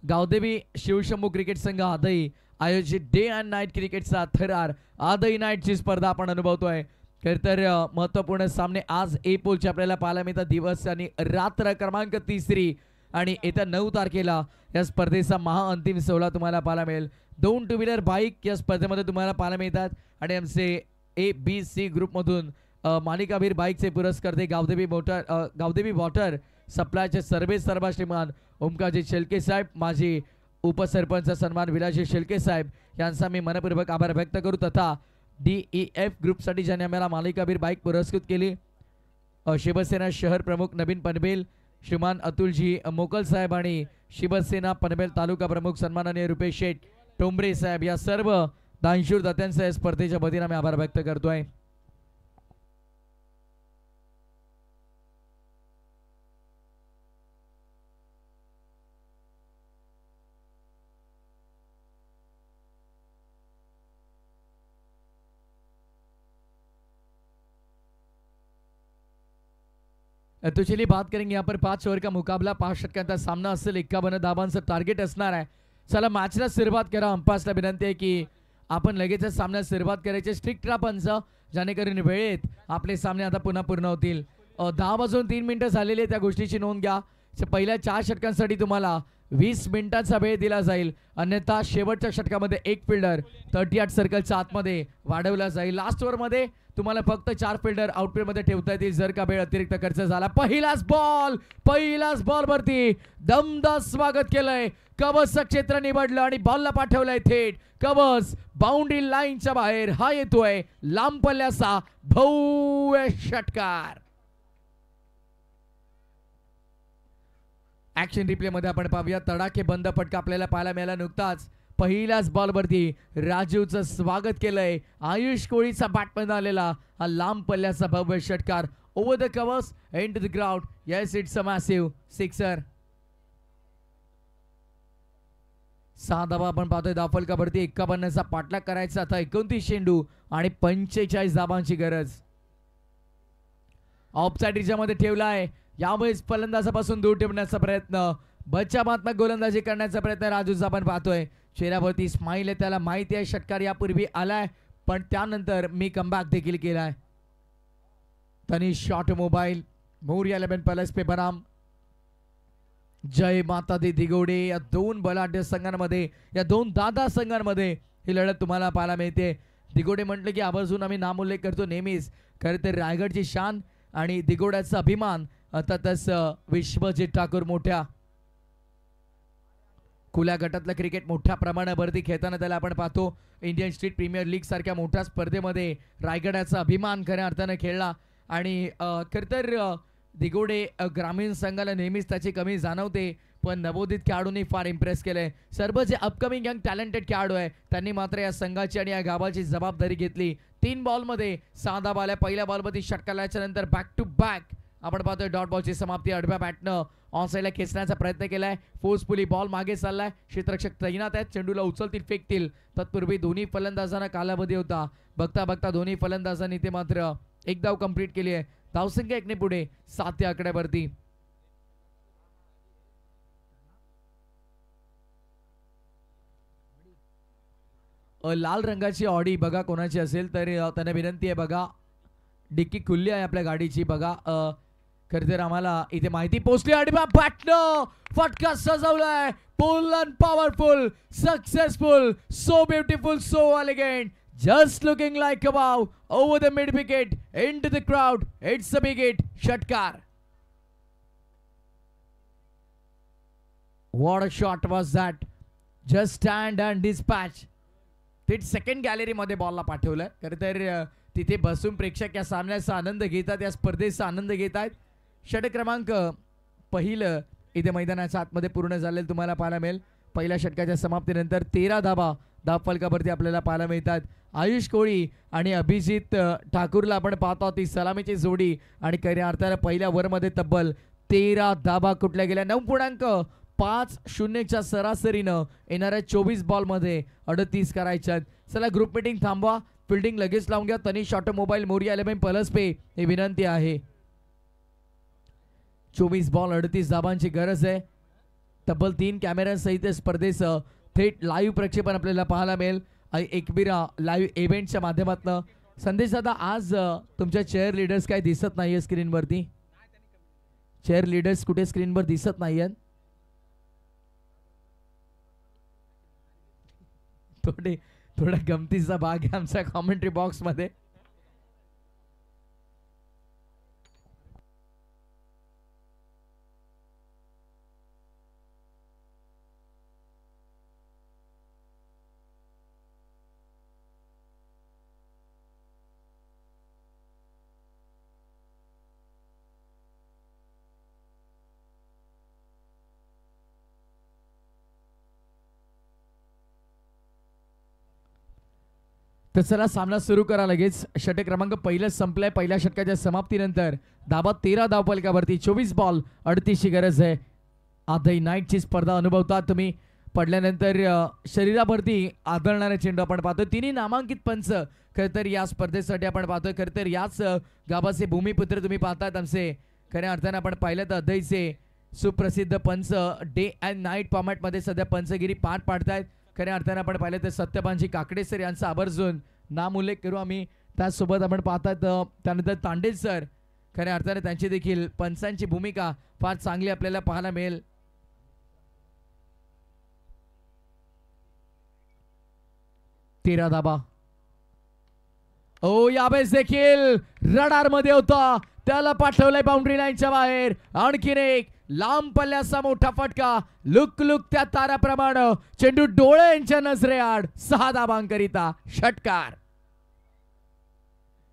गावदेवी शिवशंभू क्रिकेट संघ आदई आयोजित डे अँड नाईट क्रिकेटचा थरार आदई नाईटची स्पर्धा आपण अनुभवतोय. खरं तर महत्त्वपूर्ण सामने आज ए पोलचे आपल्याला पाहायला मिळतात. दिवस आणि रात्र क्रमांक 3 आणि येत्या 9 तारखेला या स्पर्धेचा महाअंतिम सोहळा तुम्हाला पाहायला मिळेल. 2 टू व्हीलर बाईक या स्पर्धेमध्ये तुम्हाला पाहायला मिळतात. आणि आमचे ABC ग्रुपमधून मालिकावीर बाईकचे पुरस्कर्ते गावदेवी वॉटर सप्लायचे सर्व श्रीमान ओमकारजी शेळके साहेब, माजी उपसरपंच सन्मान विलाजी शेळके साहेब यांचा मी मनपूर्वक आभार व्यक्त करू. तथा DEF ग्रुपसाठी ज्यांनी आम्हाला मालिकावीर बाईक पुरस्कृत केली, शिवसेना शहर प्रमुख नवीन पनवेल श्रीमान अतुलजी मोकल साहेब आणि शिवसेना पनवेल तालुका प्रमुख सन्माननीय रुपेश शेठ टोंबरे साहेब, या सर्व दानशूर दात्यांचा या स्पर्धेच्या वतीने आम्ही आभार व्यक्त करतोय. तो चलिए बात करेंगे यहाँ पर 5 ओवर का मुकाबला, 5 षटकांचा सामना असेल. 51 धावांचं टार्गेट असणार आहे. चला मॅचला सुरुवात करा. अंपायर्सला विनंती आहे की आपण लगेच सामन्यात सुरुवात करायची. स्ट्रिक्ट राहा पंच, जेणेकरून वेळेत आपले सामने आता पुन्हा पूर्ण होतील. 10 वाजून 3 मिनिटं झालेली आहे, त्या गोष्टीची नोंद घ्या. पहिल्या 4 षटकांसाठी तुम्हाला 20 मिनिटांचा वेळ दिला जाईल. अन्यथा शेवटच्या षटकामध्ये एक फिल्डर 38 सर्कलच्या आतमध्ये वाढवला जाईल. लास्ट ओव्हरमध्ये तुम्हाला फक्त 4 फिल्डर आउटफील्डमध्ये ठेवता येतील जर का वेळ अतिरिक्त खर्च झाला. पहिलाच बॉल वरती दमदार स्वागत केलंय. कवच क्षेत्र निवडलं आणि बॉलला पाठवलंय थेट. कवच बाउंड्री लाईनच्या बाहेर. हा येतोय लांब पल्ल्याचा भव्य षटकार. ऍक्शन रिप्ले मध्ये आपण पाहूया. तडाखे बंद फटका आपल्याला पाहायला मिळाला नुकताच. पहिल्याच बॉलवरती राजूचं स्वागत केलंय. आयुष कोळीचा बॅटमॅन आलेला हा लांब पल्ल्याचा भव्य षटकार. Over the covers into the ground. Yes, it's a massive sixer. 6 धावा आपण पाहतोय. धावफलकावरती 51चा पाठलाग करायचा. आता 29 चेंडू आणि 45 धावांची गरज. ऑफसाइड रिजामध्ये ठेवलाय. यावेळेस फलंदाजापासून दूर ठेवण्याचा प्रयत्न, बचावात्मक गोलंदाजी करण्याचा प्रयत्न राजूचा आपण पाहतोय. चेहऱ्यावरती स्माइल आहे. त्याला माहिती आहे षटकार यापूर्वी आलाय, पण त्यानंतर मी कमबॅक देखील केलाय. Tanish shot mobile Moriya 11 plus पे बनाम जय माता दी दिगोडे या 2 बलाढ्य संघांमध्ये, या 2 दादा संघांमध्ये ही लढत तुम्हाला पाहायला मिळते. दिगोडे म्हटलं की आवर्जून आम्ही नामोल्लेख करतो नेहमीच. खरं तर रायगडची शान आणि दिगोड्याचा अभिमान. अर्थातच विश्वजित ठाकूर मोठ्या खुल्या गटातलं क्रिकेट मोठ्या प्रमाणावरती खेळताना त्याला आपण पाहतो. इंडियन स्ट्रीट प्रीमियर लीग सारख्या मोठ्या स्पर्धेमध्ये रायगडाचा अभिमान खऱ्या अर्थानं खेळला. आणि खरं तर दिगोडे ग्रामीण संघाला नेहमीच त्याची कमी जाणवते, पण नवोदित खेळाडूंनी फार इम्प्रेस केलंय. सर्व जे अपकमिंग यंग टॅलेंटेड खेळाडू आहे त्यांनी मात्र या संघाची आणि या गावाची जबाबदारी घेतली. 3 बॉलमध्ये 6 धावा आल्या. पहिल्या बॉलमध्ये षटकाराच्या नंतर बॅक टू बॅक आपण पाहतोय डॉट बॉलची समाप्ती. आडव्या बॅटनं ऑन साईडला खेचण्याचा प्रयत्न केलाय. फोर्सफुली बॉल मागे चाललाय. क्षेत्ररक्षक तैनात आहेत. चेंडूला उचलतील फेकतील. तत्पूर्वी दोन्ही फलंदाजांना कालावधी होता. बघता बघता दोन्ही फलंदाजांनी ते मात्र एक धाव कंप्लीट केली आहे. धावसंख्या 1 ने पुढे 7 या आकड्यावरती. लाल रंगाची ऑडी बघा कोणाची असेल तर त्यांना विनंती आहे. बघा डिक्की खुल्ली आहे आपल्या गाडीची. बघा खरं तर आम्हाला इथे माहिती पोहोचली. आडव्या बॅटनं फटका सजवलाय. Pull and powerful, successful, so beautiful, so elegant, just looking like a wow over the mid wicket into the crowd. It's a big hit. षटकार. What a shot was that. Just stand and dispatch. थेट सेकंड गॅलरी मध्ये बॉलला पाठवलं. खरं तर तिथे बसून प्रेक्षक या सामन्याचा आनंद घेतात, या स्पर्धेचा आनंद घेत आहेत. षटक क्रमांक पहिलं इथे मैदानाच्या आतमध्ये पूर्ण झालेलं तुम्हाला पाहायला मिळेल. पहिल्या षटकाच्या समाप्तीनंतर 13 धाबा धावफलकावरती आपल्याला पाहायला मिळतात. आयुष कोळी आणि अभिजित ठाकूरला आपण पाहतो ती सलामीची जोडी आणि खऱ्या अर्थाने पहिल्या ओव्हरमध्ये तब्बल 13 धाबा कुठल्या गेल्या. 9.50च्या सरासरीनं येणाऱ्या 24 बॉलमध्ये 38 करायच्यात. चला ग्रुप मीटिंग थांबवा, फिल्डिंग लगेच लावून घ्या. तनिष ऑटोमोबाईल, मोरिया 11 प्लस पे ही विनंती आहे. 24 बॉल 38 धाबांची गरज आहे. तब्बल 3 कॅमेऱ्यांसहित स्पर्धेचं थेट लाईव्ह प्रक्षेपण आपल्याला पाहायला मिळेल एकविरा लाईव्ह इव्हेंटच्या माध्यमातून. संदेश दादा, आज तुमच्या चेअर लीडर्स काय दिसत नाहीये स्क्रीनवरती. चेअर लीडर्स कुठे स्क्रीनवर दिसत नाहीयेत. थोडा गमतीचा भाग आहे आमच्या कॉमेंट्री बॉक्स मध्ये. तर चला सामना सुरू करा लगेच. षटक क्रमांक पहिलंच संपलंय. पहिल्या षटकाच्या समाप्तीनंतर धाबा 13 धावफलकावरती. 24 बॉल 38ची गरज आहे. आधी नाईटची स्पर्धा अनुभवतात तुम्ही. पडल्यानंतर शरीरावरती आदळणारे चेंडू आपण पाहतो. तिन्ही नामांकित पंच खरं तर या स्पर्धेसाठी आपण पाहतोय. खरं तर याच गावाचे भूमिपुत्र तुम्ही पाहतात आमचे. खऱ्या अर्थाने आपण पाहिलं तर अदयचे सुप्रसिद्ध पंच डे अँड नाईट फॉर्मॅटमध्ये सध्या पंचगिरी पार पाडतायत. खऱ्या अर्थाने आपण पाहिलं तर सत्यपानजी काकडे सर यांचा आवर्जून नाम उल्लेख करू आम्ही. त्याचसोबत आपण पाहतात त्यानंतर तांडेल सर. खऱ्या अर्थाने त्यांची देखील पंचांची भूमिका फार चांगली आपल्याला पाहायला मिळेल. तेरा धाबा. ओ यावेळेस देखील रडार मध्ये होता, त्याला पाठवलंय बाउंड्री लाईनच्या बाहेर. आणखीन एक लांब पल्ल्याचा मोठा फटका. लुक लुक त्या ताराप्रमाणे चेंडू डोळे यांच्या नजरेआड. 6 धाबांकरिता षटकार.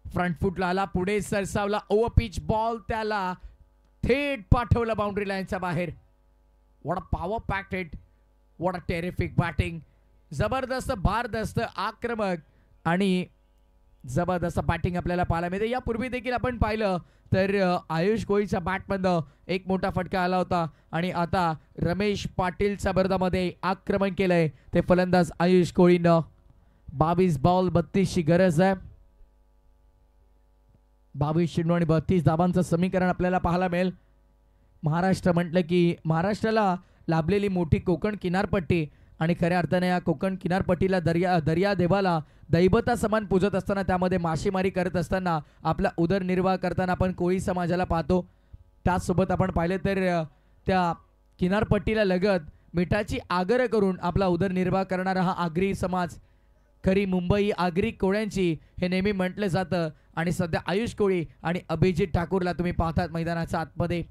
फ्रंट फुटला आला, पुढे सरसावला ओव्हर पिच बॉल, त्याला थेट पाठवलं बाउंड्री लाईनच्या बाहेर. What a power packed hit, what a terrific batting. जबरदस्त भारदस्त आक्रमक आणि जबरदस्त बॅटिंग आपल्याला पाहायला मिळते. यापूर्वी देखील आपण पाहिलं तर आयुष कोळीच्या बॅटमधनं एक मोठा फटका आला होता आणि आता रमेश पाटीलच्या बरोबरमध्ये आक्रमण केलंय ते फलंदाज आयुष कोळीनं. 22 बॉल 32ची गरज आहे. 22 चेंडू आणि 32 धाबांचं समीकरण आपल्याला पाहायला मिळेल. महाराष्ट्र म्हटलं की महाराष्ट्राला लाभलेली मोठी कोकण किनारपट्टी आणि खऱ्या अर्थाने या कोकण किनारपट्टीला दर्या देवाला दैवता समान पूजत असताना, त्यामध्ये मासेमारी करत असताना, आपला उदरनिर्वाह करताना आपण कोळी समाजाला पाहतो. त्याचसोबत आपण पाहिले तर त्या किनारपट्टीला लगत मिठाची आगर करून आपला उदरनिर्वाह करणारा हा आगरी समाज, खरी मुंबई आगरी कोळ्यांची हे नेहमी म्हटलं जातं. आणि सध्या आयुष कोळी आणि अभिजित ठाकूरला तुम्ही पाहतात मैदानाच्या आतमध्ये.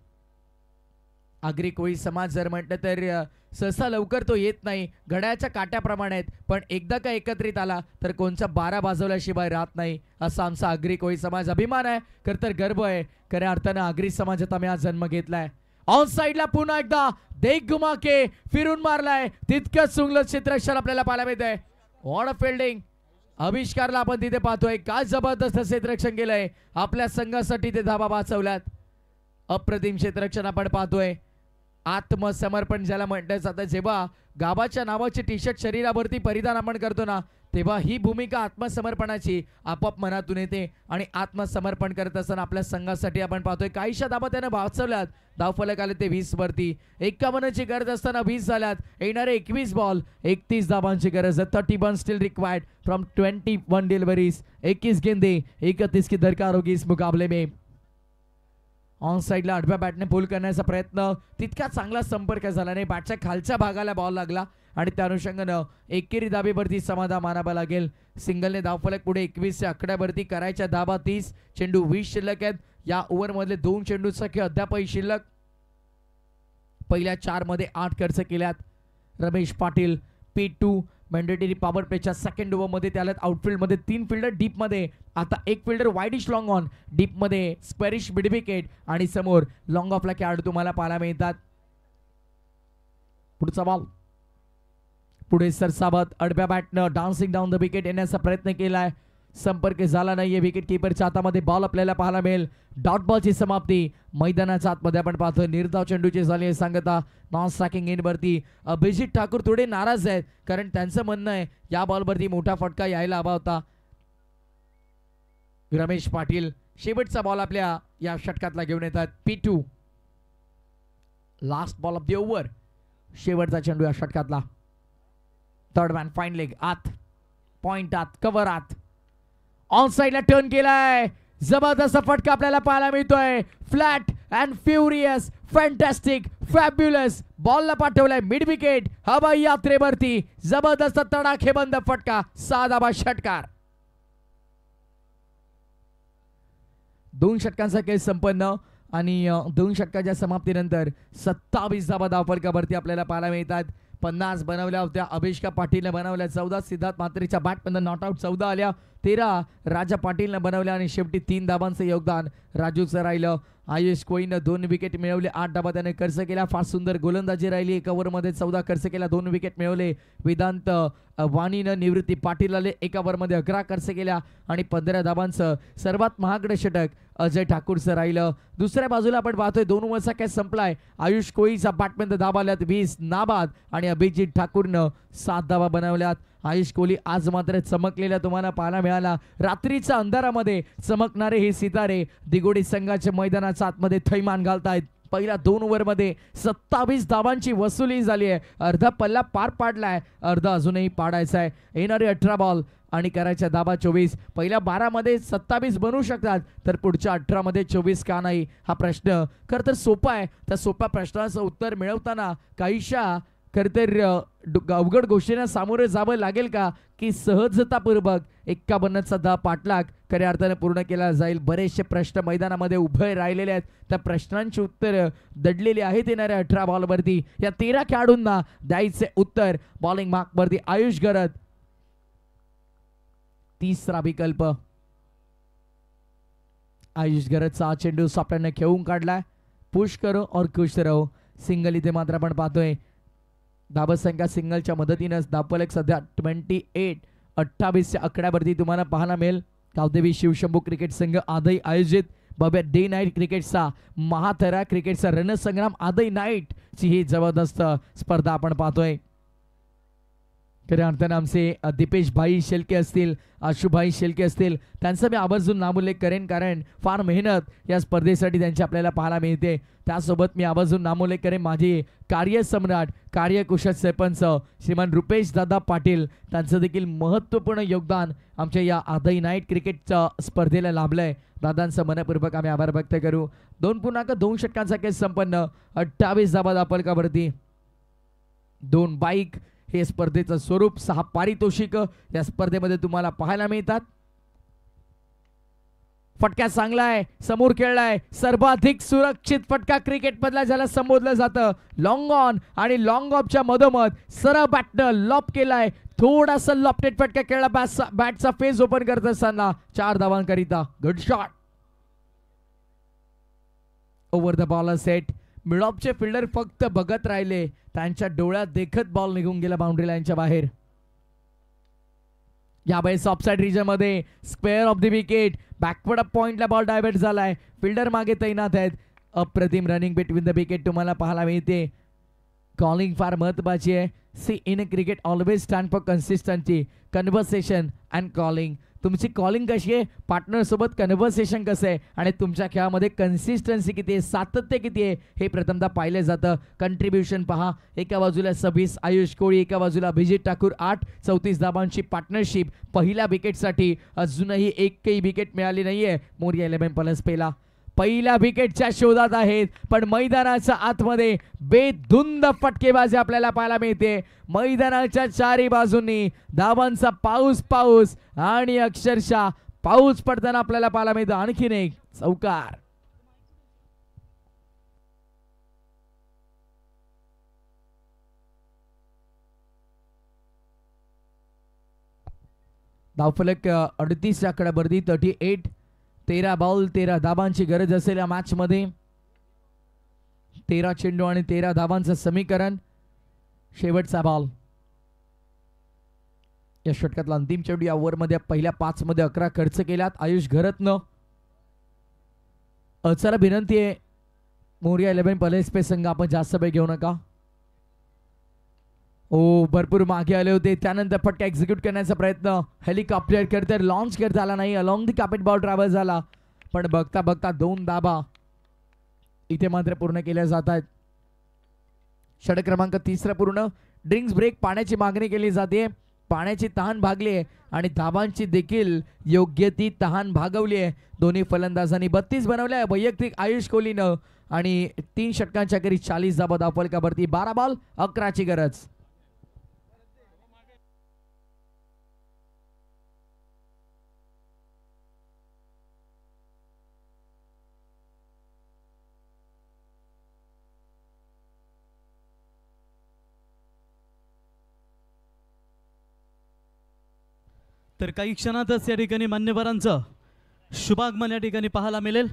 आगरी कोळी समाज जर म्हटलं तर सहसा लवकर तो येत नाही, घड्याच्या काट्याप्रमाणे, पण एकदा का एकत्रित आला तर कोणचा 12 वाजवल्याशिवाय राहत नाही, असा आमचा आगरी कोळी समाज. अभिमान आहे, खरं तर गर्व आहे. खऱ्या अर्थानं आगरी समाजात आम्ही आज जन्म घेतलाय. ऑन साइडला पुन्हा एकदा देख घुमा के फिरून मारलाय. तितकंच सुंगल क्षेत्ररक्षण आपल्याला पाहायला मिळतंय. What a fielding. आविष्कारला आपण तिथे पाहतोय काय जबरदस्त क्षेत्ररक्षण केलंय. आपल्या संघासाठी ते धाबा वाचवल्यात. अप्रतिम क्षेत्ररक्षण आपण पाहतोय. आत्मसमर्पण ज्याला म्हणतात जातं, जेव्हा गावाच्या नावाचे टी शर्ट शरीरावरती परिधान आपण करतो ना, तेव्हा ही भूमिका आत्मसमर्पणाची आपोआप मनातून येते. आणि आत्मसमर्पण करत असताना आपल्या संघासाठी आपण पाहतोय काहीशा धाबा त्याने वाचवल्यात. धावफलक आले ते 20 वरती. 51ची गरज असताना 20 झाल्यात. येणारे 21 बॉल 31 धाबांची गरज आहे. 31 स्टिल रिक्वायर्ड फ्रॉम 21 डिलीवरीज. 21 गेंदे 31 की दरकार होगी इस मुकाबले में. ऑन साइडला आडव्या बॅटने पुल करण्याचा प्रयत्न, तितका चांगला संपर्क झाला नाही. बॅटच्या खालच्या भागाला बॉल लागला आणि त्या अनुषंगानं एकेरी धाबेवरती समाधान मानावं लागेल. सिंगलने धावफलक पुढे 21च्या आकड्यावरती करायच्या धाबा 30. चेंडू 20 शिल्लक आहेत. या ओव्हरमधले 2 चेंडूचा खेळ अद्यापही शिल्लक. पहिल्या 4 मध्ये 8 खर्च केल्यात. Ramesh Patil P2 mandatory power प्लेच्या सेकंड ओव्हरमध्ये त्याला आउटफील्डमध्ये 3 फिल्डर डीपमध्ये. आता 1 फिल्डर वाईडिश लॉंग ऑन, डीपमध्ये स्क्वेरिश मिड विकेट आणि समोर लॉंग ऑफला खेळाडू तुम्हाला पाहायला मिळतात. पुढचा बॉल पुढे सरसावत आडव्या बॅटनं डान्सिंग डाऊन द विकेट येण्याचा प्रयत्न केलाय. संपर्क झाला नाहीये. विकेट किपरच्या हातामध्ये बॉल आपल्याला पाहायला मिळेल. डॉट बॉलची समाप्ती मैदानाच्या आतमध्ये आपण पाहतोय. निर्धाव चेंडूची झाली आहे सांगता. नॉन स्ट्रायकिंग एंडवरती अभिजित ठाकूर थोडे नाराज आहेत, कारण त्यांचं म्हणणं आहे या बॉलवरती मोठा फटका यायला हवा होता. रमेश पाटील शेवटचा बॉल आपल्या या षटकातला घेऊन येतात. P2 last ball of the over. शेवटचा चेंडू या षटकातला. थर्ड मॅन फाईन लेग आत, पॉइंट आत, कव्हर आत. ऑन साइडला टर्न केलाय. जबरदस्त फटका आपल्याला पाहायला मिळतोय. Flat and furious, fantastic, fabulous. बॉलला पाठवलाय मिड विकेट हवाई यात्रेवरती. जबरदस्त तडाखेबंद फटका. 6 धाबा षटकार. 2 षटकांचा खेळ संपन्न आणि 2 षटकाच्या समाप्तीनंतर 27 धाबा धावफलकावरती आपल्याला पाहायला मिळतात. 50 बनवल्या होत्या अभिषेक पाटीलने बनवल्या. 14 सिद्धार्थ म्हात्रेच्या बॅटमधून नॉट आउट. 14 आल्या. 13 राजा पाटीलने बनवल्या आणि शेवटी 3 धाबांचं योगदान राजूचं राहिलं. आयुष कोईनं 2 विकेट मिळवले. 8 धाबा त्याने खर्च केला. फार सुंदर गोलंदाजी राहिली. 1 ओव्हरमध्ये 14 खर्च केला. 2 विकेट मिळवले. वेदांत वाणीनं निवृत्ती पाटील आले. 1 ओव्हरमध्ये 11 खर्च केल्या आणि 15 धाबांचं सर्वात महागडं षटक अजय ठाकूरचं राहिलं. दुसऱ्या बाजूला आपण पाहतोय 2 ओव्हरचा काय संपलाय. आयुष कोळीचा बॅटमॅन धाबा आल्यात 20 नाबाद आणि अभिजित ठाकूरनं 7 धाबा बनवल्यात. आयुष कोहली आज मात्र चमकलेला तुम्हाला पाहायला मिळाला. रात्रीच्या अंधारामध्ये चमकणारे हे सितारे दिगोडी संघाच्या मैदानाच्या आतमध्ये थैमान घालतायत. पहिल्या 2 ओव्हरमध्ये 27 धावांची वसुली झाली आहे. अर्धा पल्ला पार पाडलाय, अर्धा अजूनही पाडायचा आहे. येणारे 18 बॉल आणि करायच्या धाबा 24. पहिल्या 12 मध्ये 27 बनवू शकतात, तर पुढच्या 18 मध्ये 24 का नाही हा प्रश्न खरं तर सोपा आहे. त्या सोप्या प्रश्नाचं उत्तर मिळवताना काहीशा खरं तर अवघड गोष्टींना सामोरे जावं लागेल का, की सहजतापूर्वक 51चा धाव पाठलाग खऱ्या अर्थाने पूर्ण केला जाईल. बरेचसे प्रश्न मैदानामध्ये उभे राहिलेले आहेत. त्या प्रश्नांची उत्तरं दडलेली आहेत येणाऱ्या 18 बॉलवरती. या 13 खेळाडूंना द्यायचे उत्तर. बॉलिंग मार्कवरती आयुष गरत. तिसरा विकल्प आयुष गरजचा चेंडू सॉफ्टने खेळून काढलाय. पुश करो और खुश रहो. सिंगल इथे मात्र आपण पाहतोय. धावसंख्या सिंगलच्या मदतीनं धावफलक सध्या 28-28च्या आकड्यावरती तुम्हाला पाहायला मिळेल. कावदेवी शिवशंभू क्रिकेट संघ आदई आयोजित भव्य डे नाईट क्रिकेटचा महाथरा क्रिकेटचा रणसंग्राम आदई नाईट ची ही जबरदस्त स्पर्धा आपण पाहतोय. खऱ्या अर्थानं आमचे दीपेश भाई शेलके असतील, आशुभाई शेलके असतील, त्यांचं मी आवर्जून नामोल्लेख करेन, कारण फार मेहनत या स्पर्धेसाठी त्यांची आपल्याला पाहायला मिळते. त्यासोबत मी आवर्जून नामोल्लेख करेन माझे कार्यसम्राट, कार्यकुशल सरपंच श्रीमान रुपेश दादा पाटील. त्यांचं देखील महत्त्वपूर्ण योगदान आमच्या या आदई नाईट क्रिकेटच्या स्पर्धेला लाभलंय. दादांचं मनपूर्वक आम्ही आभार व्यक्त करू. 2.2 षटकांचा खेळ संपन्न. 28 धावा धावफलकावरती. 2 बाईक हे स्पर्धेचं स्वरूप. 6 पारितोषिक या स्पर्धेमध्ये तुम्हाला पाहायला मिळतात. फटका चांगला आहे, समोर खेळलाय. सर्वाधिक सुरक्षित फटका क्रिकेट मधला ज्याला संबोधलं जातं. लॉंग ऑन आणि लॉंग ऑफच्या मधोमध सरळ बॅटनं लॉप केलाय. थोडासा लॉफ्टेड फटका खेळला. बॅटचा फेस ओपन करत असताना 4 धावांकरिता. Good shot. Over the ball set. मिडऑफचे फिल्डर फक्त बघत राहिले. त्यांच्या डोळ्यात देखत बॉल निघून गेला बाउंड्री लाईनच्या बाहेर. यावेळेस ऑफसाइड रिजन मध्ये square of the wicket. Backward पॉइंटला बॉल डायव्हर्ट झालाय. फिल्डर मागे तैनात आहेत. अप्रतिम रनिंग बिटवीन द विकेट तुम्हाला पाहायला मिळते. कॉलिंग फार महत्वाची आहे. See in cricket always stand for consistency, conversation and calling. तुमची कॉलिंग कशी आहे, पार्टनर सोबत कन्व्हर्सेशन कसं आहे आणि तुमच्या खेळामध्ये कन्सिस्टन्सी किती आहे, सातत्य किती आहे हे प्रथमतः पाहिलं जातं. कंट्रीब्युशन पहा, एका बाजूला 26 आयुष कोळी, एका बाजूला अभिजित ठाकूर 8, 34 धावांची पार्टनरशिप. पहिल्या विकेटसाठी अजूनही एकही विकेट मिळाली नाहीये मोरिया 11 पलसपेला. पहिल्या विकेटच्या शोधात आहेत, पण मैदानाच्या आतमध्ये बेधुंद फटकेबाजी आपल्याला पाहायला मिळते. मैदानाच्या चारी बाजूंनी धावांचा पाऊस पाऊस आणि अक्षरशः पाऊस पडताना आपल्याला पाहायला मिळतं. आणखीन एक चौकार. धावफलक 38 आकडावरती 38. 13 बॉल 13 धावांची गरज असेल या मॅच मध्ये. 13 चेंडू आणि 13 धावांचं समीकरण. शेवटचा बॉल. या षटकातला अंतिम चेंडू या ओव्हरमध्ये पहिल्या 5 मध्ये 11 खर्च केल्यात आयुष घरत्न. चला विनंती आहे मोरिया 11 पलसपे संघ, आपण जास्त वेळ घेऊ नका. भरपूर मागे आले होते, त्यानंतर फटका एक्झिक्यूट करण्याचा प्रयत्न हेलिकॉप्टर करता लॉन्च करता आला नाही. Along the carpet ball travel झाला, पण बघता बघता 2 धाबा इथे मात्र पूर्ण केल्या जात आहेत. षटक क्रमांक 3 पूर्ण. ड्रिंक्स ब्रेक, पाण्याची मागणी केली जाते. पाण्याची तहान भागली आहे आणि धाबांची देखील योग्य ती तहान भागवली आहे. दोन्ही फलंदाजांनी 32 बनवल्या वैयक्तिक आयुष कोहलीनं आणि 3 षटकांच्या अखेरीस 40 धाबा धावफलकावरती. 12 बॉल 11ची गरज. तर काही क्षणातच या ठिकाणी मान्यवरांचं शुभागमन या ठिकाणी पाहायला मिळेल.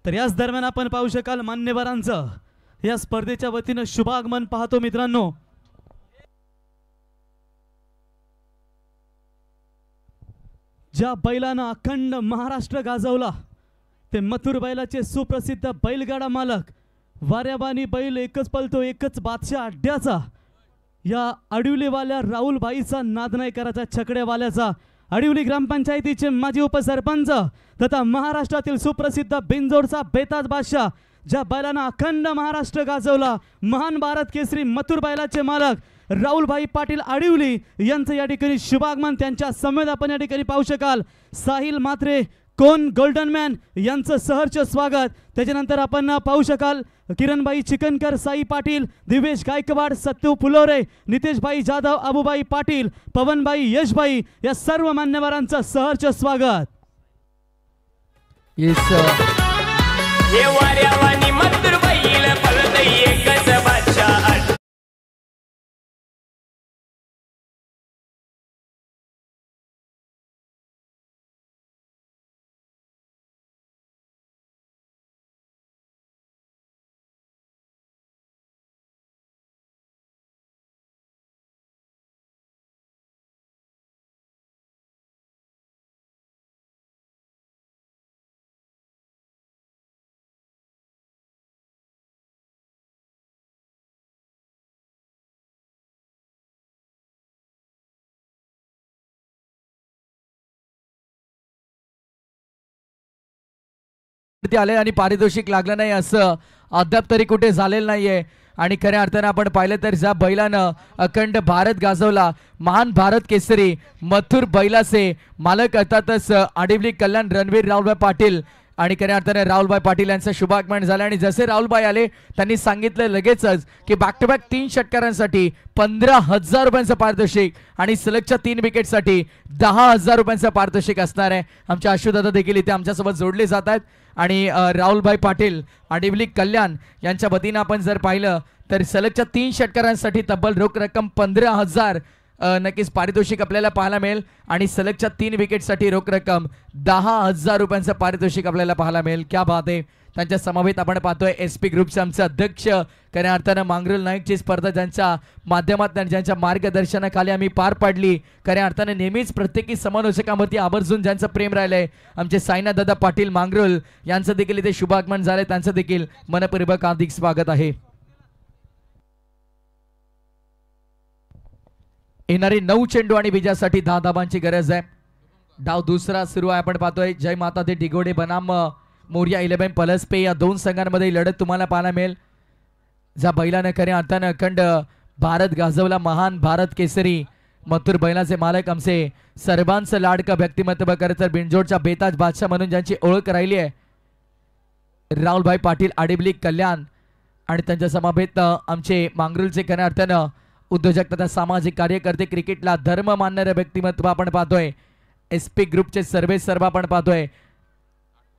तर याच दरम्यान आपण पाहू शकाल मान्यवरांचं या स्पर्धेच्या वतीनं शुभागमन पाहतो मित्रांनो. ज्या बैलानं अखंड महाराष्ट्र गाजवला ते मथुर बैलाचे सुप्रसिद्ध बैलगाडा मालक वाऱ्याबानी बैल एकच पलतो एकच बादशाह अड्ड्याचा, या अडिवलीवाल्या राहुल भाईचा नाद नाही करायचा छकड्यावाल्याचा. अडिवली ग्रामपंचायतीचे माजी उपसरपंच तथा महाराष्ट्रातील सुप्रसिद्ध बिंजोडचा बेताज बादशाह, ज्या बैलानं अखंड महाराष्ट्र गाजवला, महान भारत केसरी मथुर बैलाचे मालक राहुलभाई पाटील अडिवली यांचं या ठिकाणी शुभागमन त्यांच्या समेत आपण या ठिकाणी पाहू शकाल. साहिल म्हात्रे कोण गोल्डन मॅन यांचं सहर्ष स्वागत. त्याच्यानंतर आपण पाहू शकाल किरणबाई चिकनकर, साई पाटील, दिवेश गायकवाड, सत्यू फुलोरे, नितेशभाई जाधव, अबुबाई पाटील, पवनबाई, यशबाई या सर्व मान्यवरांचं सहर्ष स्वागत. आले आणि पारितोषिक लागलं नाही असं अद्याप तरी कुठे झालेलं नाहीये. आणि खऱ्या अर्थानं आपण पाहिलं तर ज्या बैलानं अखंड भारत गाजवला, महान भारत केसरी मथुर बैलाचे मालक अर्थातच आडिवली कल्याण रणवीर राहुलभाई पाटील आणि खऱ्या अर्थाने राहुलभाई पाटील यांचं शुभागमन झालं आणि जसे राहुलभाई आले त्यांनी सांगितलं लगेचच की बॅक टू बॅक 3 षटकारांसाठी 15,000 रुपयांचं पारितोषिक आणि सलगच्या 3 विकेटसाठी 10,000 रुपयांचं पारितोषिक असणार आहे. आमच्या अश्वदादा देखील इथे आमच्यासोबत जोडले जात आहेत आणि राहुलभाई पाटील आडिवली कल्याण यांच्या वतीनं आपण जर पाहिलं तर सलगच्या 3 षटकारांसाठी तब्बल रोख रक्कम 15,000 नक्कीच पारितोषिक आपल्याला पाहायला मिळेल आणि सलगच्या 3 विकेटसाठी रोख रक्कम 10,000 रुपयांचं पारितोषिक आपल्याला पाहायला मिळेल. क्या बात आहे. त्यांच्या समवेत आपण पाहतोय SP ग्रुपचे आमचे अध्यक्ष खऱ्या अर्थानं मांगरुल नाईकची स्पर्धा ज्यांच्या माध्यमातून ज्यांच्या मार्गदर्शनाखाली आम्ही पार पाडली. खऱ्या अर्थानं नेहमीच प्रत्येकी समालोचकांवरती आवर्जून ज्यांचं प्रेम राहिलंय आमचे साईनाथ दादा पाटील मांगरुल यांचं देखील इथे शुभागमन झालंय. त्यांचं देखील मनपूर्वक हार्दिक स्वागत आहे. येणारे 9 चेंडू आणि विजयासाठी 10 धाबांची गरज आहे. डाव दुसरा सुरू आहे. आपण पाहतोय जय माता दे डिगोडे बनाम मोर्या 11 प्लस पे या 2 संघांमध्ये लढत तुम्हाला पाहायला मिळेल. ज्या बैलाने खऱ्या अर्थानं अखंड भारत गाजवला, महान भारत केसरी मथुर बैलाचे मालक आमचे सर्वांचं लाडकं व्यक्तिमत्व खरं तर बिंजोडच्या बेताज बादशाह म्हणून ज्यांची ओळख राहिली आहे राहुलभाई पाटील आडिवली कल्याण आणि त्यांच्या समवेत आमचे मांगरुलचे खऱ्या अर्थानं उद्योजक तथा सामाजिक कार्यकर्ते, क्रिकेटला धर्म मानणारे व्यक्तिमत्व आपण पाहतोय. SP ग्रुपचे सर्व आपण पाहतोय.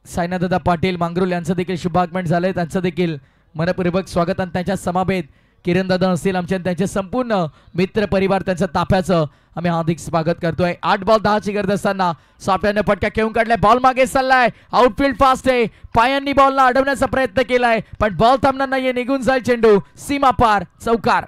साईनाथदादा पाटील मांगरुल यांचं देखील शुभागमन झालंय. त्यांचं देखील मनपूर्वक स्वागत आणि त्यांच्या समवेत किरण दादा असतील आमचे त्यांचे संपूर्ण मित्र परिवार त्यांच्या ताफ्याचं आम्ही हार्दिक स्वागत करतोय. 8 बॉल 10 ची गरज असताना सॉफ्टवेअरने पटका खेळून काढलाय. बॉल मागे चाललाय. आउटफील्ड फास्ट आहे. पायांनी बॉलला अडवण्याचा प्रयत्न केलाय पण बॉल थांबणार नाहीये. निघून जाईल चेंडू सीमा पार चौकार.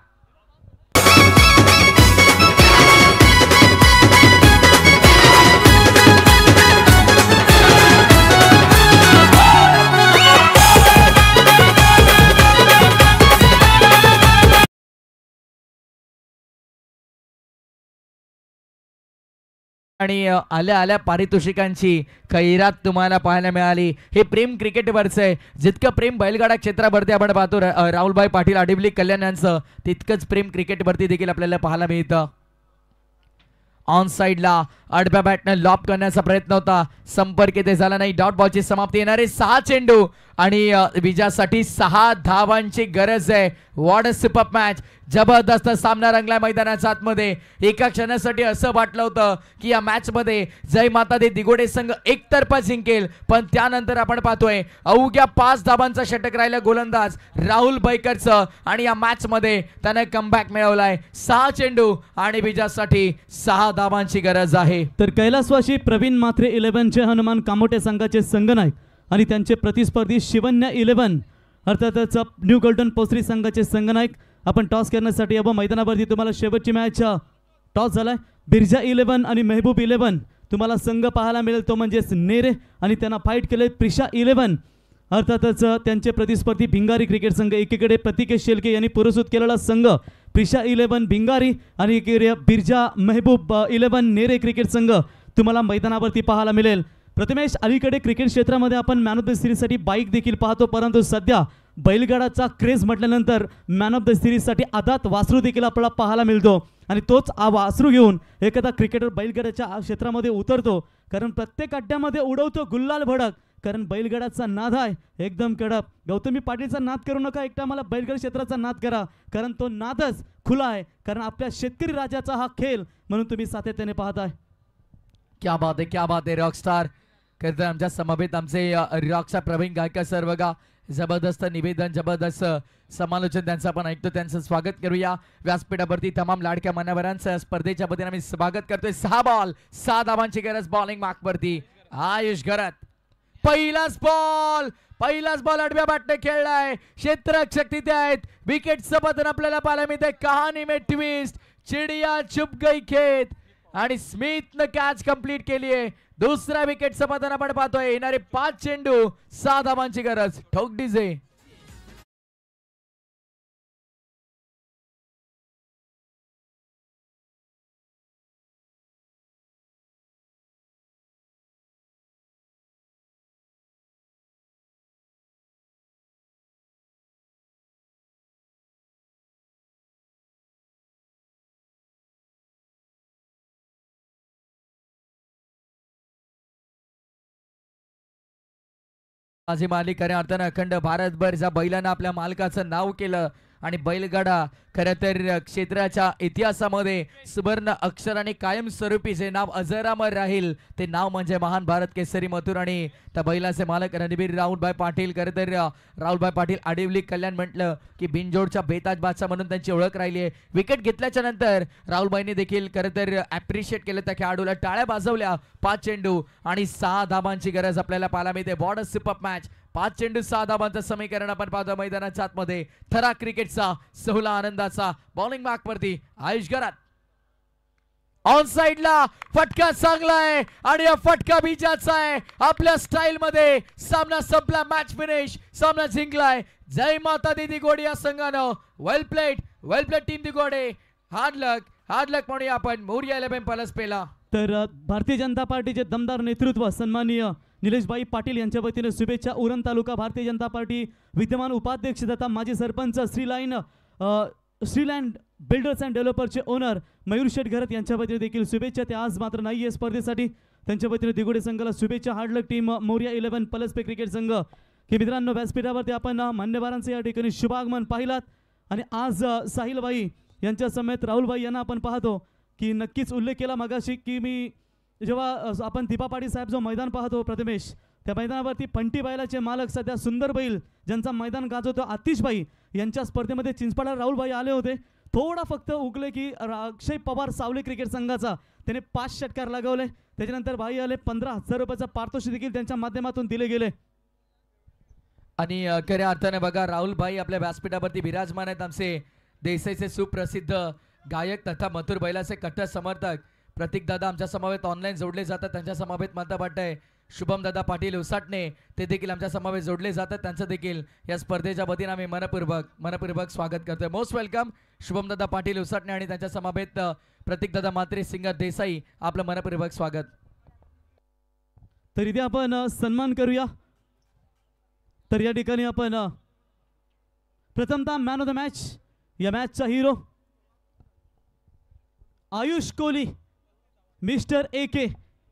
आणि आल्या आल्या पारितोषिकांची खैरात तुम्हाला पाहायला मिळाली. हे प्रेम क्रिकेटवरचं आहे. जितकं प्रेम बैलगाडा क्षेत्रावरती आपण पाहतो राहुलभाई पाटील आडिवली कल्याण यांचं, तितकंच प्रेम क्रिकेटवरती देखील आपल्याला पाहायला मिळतं. ऑन साइडला आडव्या बॅटनं लॉप करण्याचा प्रयत्न होता, संपर्क इथे झाला नाही. डॉट बॉलची समाप्ती. येणारे 6 चेंडू आणि विजयासाठी 6 धावांची गरज आहे. What a super match. जबरदस्त सामना रंगला मैदानाच्या आतमध्ये. एका क्षणासाठी असं वाटलं होतं की या मॅच मध्ये जय माता दे दिगोडे संघ एकतर्फा जिंकेल, पण त्यानंतर आपण पाहतोय अवघ्या 5 धाबांचा षटक राहिला गोलंदाज राहुल बैकरचं आणि या मॅच मध्ये त्याने कमबॅक मिळवलाय. 6 चेंडू आणि विजयासाठी 6 धाबांची गरज आहे. तर कैलासवासी प्रवीण मात्रे 11 चे हनुमान कामोटे संघाचे संघनायक आणि त्यांचे प्रतिस्पर्धी शिवन्या 11 अर्थातच न्यू गोल्डन पोस्त्री संघाचे संघनायक. आपण टॉस करण्यासाठी अब मैदानावरती तुम्हाला शेवटची मॅच टॉस झालाय. बिरजा 11 आणि मेहबूब 11 तुम्हाला संघ पाहायला मिळेल, तो म्हणजेच नेरे आणि त्यांना फाईट केले प्रिशा 11 अर्थातच त्यांचे प्रतिस्पर्धी भिंगारी क्रिकेट संघ. एकीकडे प्रतिकेश शेलके यांनी पुरस्कृत केलेला संघ प्रिशा 11 भिंगारी आणि एकीकडे बिरजा मेहबूब 11 नेरे क्रिकेट संघ तुम्हाला मैदानावरती पाहायला मिळेल. प्रथमेश, अलीकडे क्रिकेट क्षेत्रामध्ये आपण मॅन ऑफ द सिरीजसाठी बाईक देखील पाहतो, परंतु सध्या बैलगाडाचा क्रेज म्हटल्यानंतर मॅन ऑफ द सिरीजसाठी आदात वासरू देखील आपल्याला पाहायला मिळतो आणि तोच वासरू घेऊन एखादा क्रिकेटर बैलगाड्याच्या क्षेत्रामध्ये उतरतो, कारण प्रत्येक अड्ड्यामध्ये उडवतो गुल्लाल भडक, कारण बैलगाडाचा नाद आहे एकदम कडक. गौतमी पाटीलचा नाद करू नका, एकटा मला बैलगाडी क्षेत्राचा नाद करा, कारण तो नादच खुला आहे, कारण आपल्या शेतकरी राजाचा हा खेळ म्हणून तुम्ही सातत्याने पाहताय. क्या बात आहे, क्या बात आहे. रॉकस्टार खरं तर आमच्या समवेत आमचे रॉकस्टार प्रवीण गायकर सर बघा, जबरदस्त निवेदन, जबरदस्त समालोचन त्यांचं आपण ऐकतो. त्यांचं स्वागत करूया व्यासपीठावरती. तमाम लाडक्या मान्यवरांचं स्पर्धेच्या वतीने आम्ही स्वागत करतोय. 6 बॉल 6 धावांची गरज बॉलिंग मार्कवरती. आयुष घरात पहिलाच बॉल आडव्या बॅटने खेळलाय. क्षेत्ररक्षक तिथे आहेत. विकेटचं पतन आपल्याला पाहायला मिळते. कहाणी में ट्विस्ट, चिडिया चुप गई खेत आणि स्मिथनं कॅच कंप्लीट केली आहे. दुसऱ्या विकेटचं पतन आपण पाहतोय. येणारे 5 चेंडू 6 धावांची गरज. ठोक डीजे. बाजी मारली खऱ्या अर्थानं अखंड भारतभर ज्या बैलानं आपल्या मालकाचं नाव केलं आणि बैलगाडा खरं तर क्षेत्राच्या इतिहासामध्ये सुवर्ण अक्षराने कायमस्वरूपी जे नाव अजरामर राहील ते नाव म्हणजे महान भारत केसरी मथुर आणि त्या बैलाचे मालक रणबीर राहुलभाई पाटील. खरं तर राहुलभाई पाटील आडिवली कल्याण म्हटलं की बिनजोडच्या बेताज बादशाह म्हणून त्यांची ओळख राहिली आहे. विकेट घेतल्याच्या नंतर राहुलभाईने देखील खरं तर ॲप्रिशिएट केलं त्या खेळाडूला, टाळ्या वाजवल्या. 5 चेंडू आणि 6 धाबांची गरज आपल्याला पाहायला मिळते. बॉर्डर सुपर मॅच, 5 चेंडू 6 धाबांचं समीकरण आपण पाहतो मैदानाच्या आतमध्ये. थरा क्रिकेटचा सोहळा आनंदाचा बॉलिंग मार्क वरती आयुष गरात ऑन साइडला फटका चांगला आहे आणि या फटका बीजाचा आहे. आपल्या स्टाईल मध्ये सामना संपला, मॅच फिनिश, सामना जिंकलाय. जय माता दी दिगोडे या संघानं. वेल प्लेड टीम दिगोडे. हार्ड लक म्हणूया आपण. मोरिया 11 प्लस पेला. तर भारतीय जनता पार्टीचे दमदार नेतृत्व सन्माननीय निलेशभाई पाटील यांच्या वतीने शुभेच्छा. उरण तालुका भारतीय जनता पार्टी विद्यमान उपाध्यक्ष तथा माजी सरपंच श्रीलँड बिल्डर्स अँड डेव्हलपर्सचे ओनर मयूर शेठ घरत यांच्या वतीने देखील शुभेच्छा. ते आज मात्र नाही आहे स्पर्धेसाठी. त्यांच्या वतीने दिगोडे संघाला शुभेच्छा. हार्डलक टीम मोरिया 11 प्लस पे क्रिकेट संघ की मित्रांनो व्यासपीठावरती आपण मान्यवरांचं या ठिकाणी शुभागमन पाहिलात आणि आज साहिलबाई यांच्या समेत राहुलभाई यांना आपण पाहतो की नक्कीच उल्लेख केला मगाशी की मी जेव्हा आपण दीपा पाटील साहेब जो मैदान पाहतो प्रथमेश, त्या मैदानावरती पंटी बैलाचे मालक सध्या सुंदर बैल ज्यांचा मैदान गाजवतो आतिशबाई यांच्या स्पर्धेमध्ये चिंचपाडा राहुलभाई आले होते. थोडा फक्त उगले की अक्षय पवार सावले क्रिकेट संघाचा त्याने 5 षटकार लगावले. त्याच्यानंतर भाई आले. 15,000 रुपयाचा पारितोषिक देखील त्यांच्या माध्यमातून दिले गेले. आणि खऱ्या अर्थाने बघा राहुलभाई आपल्या व्यासपीठावरती विराजमान आहेत. आमचे देसाईचे सुप्रसिद्ध गायक तथा मथुर बैलाचे कट्टर समर्थक प्रतीक दादा आमच्या समवेत ऑनलाईन जोडले जातात. त्यांच्या समवेत मला वाटतंय शुभम दादा पाटील उसाटणे ते देखील आमच्या समवेत जोडले जातात. त्यांचं देखील या स्पर्धेच्या वतीने आम्ही मनपूर्वक स्वागत करतोय. मोस्ट वेलकम शुभम दादा पाटील उसाटणे आणि त्यांच्या समवेत प्रतीक दादा मात्रे सिंगर देसाई, आपलं मनपूर्वक स्वागत. तर इथे आपण सन्मान करूया. तर या ठिकाणी आपण प्रथमतः मॅन ऑफ द मॅच, या मॅचचा hero Ayush Kohli, mister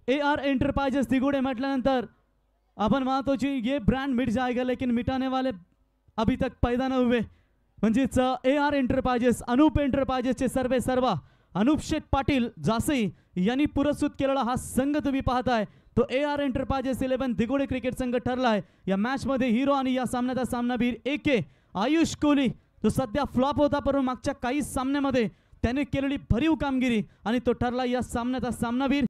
AR enterprises Digode म्हटल्यानंतर आपण मानतो की ये ब्रँड मिट जाएगा लेकिन मिटाने वाले अभी तक पैदा न हुए. म्हणजेच AR एंटरप्राइजेस, अनूप एंटरप्राइजेसचे सर्वा अनूप शेठ पाटील जासई यांनी पुरस्कृत केलेला हा संघ तुम्ही पाहताय तो AR एंटरप्राइजेस 11 दिगोडे क्रिकेट संघ ठरलाय. या मॅच मध्ये हिरो आणि या सामन्याचा सामनावीर आयुष कोहली, तो सध्या फ्लॉप होता परंतु मागच्या काही सामन्यामध्ये त्याने केलेली भरीव कामगिरी आणि तो ठरला या सामन्याचा सामनावीर.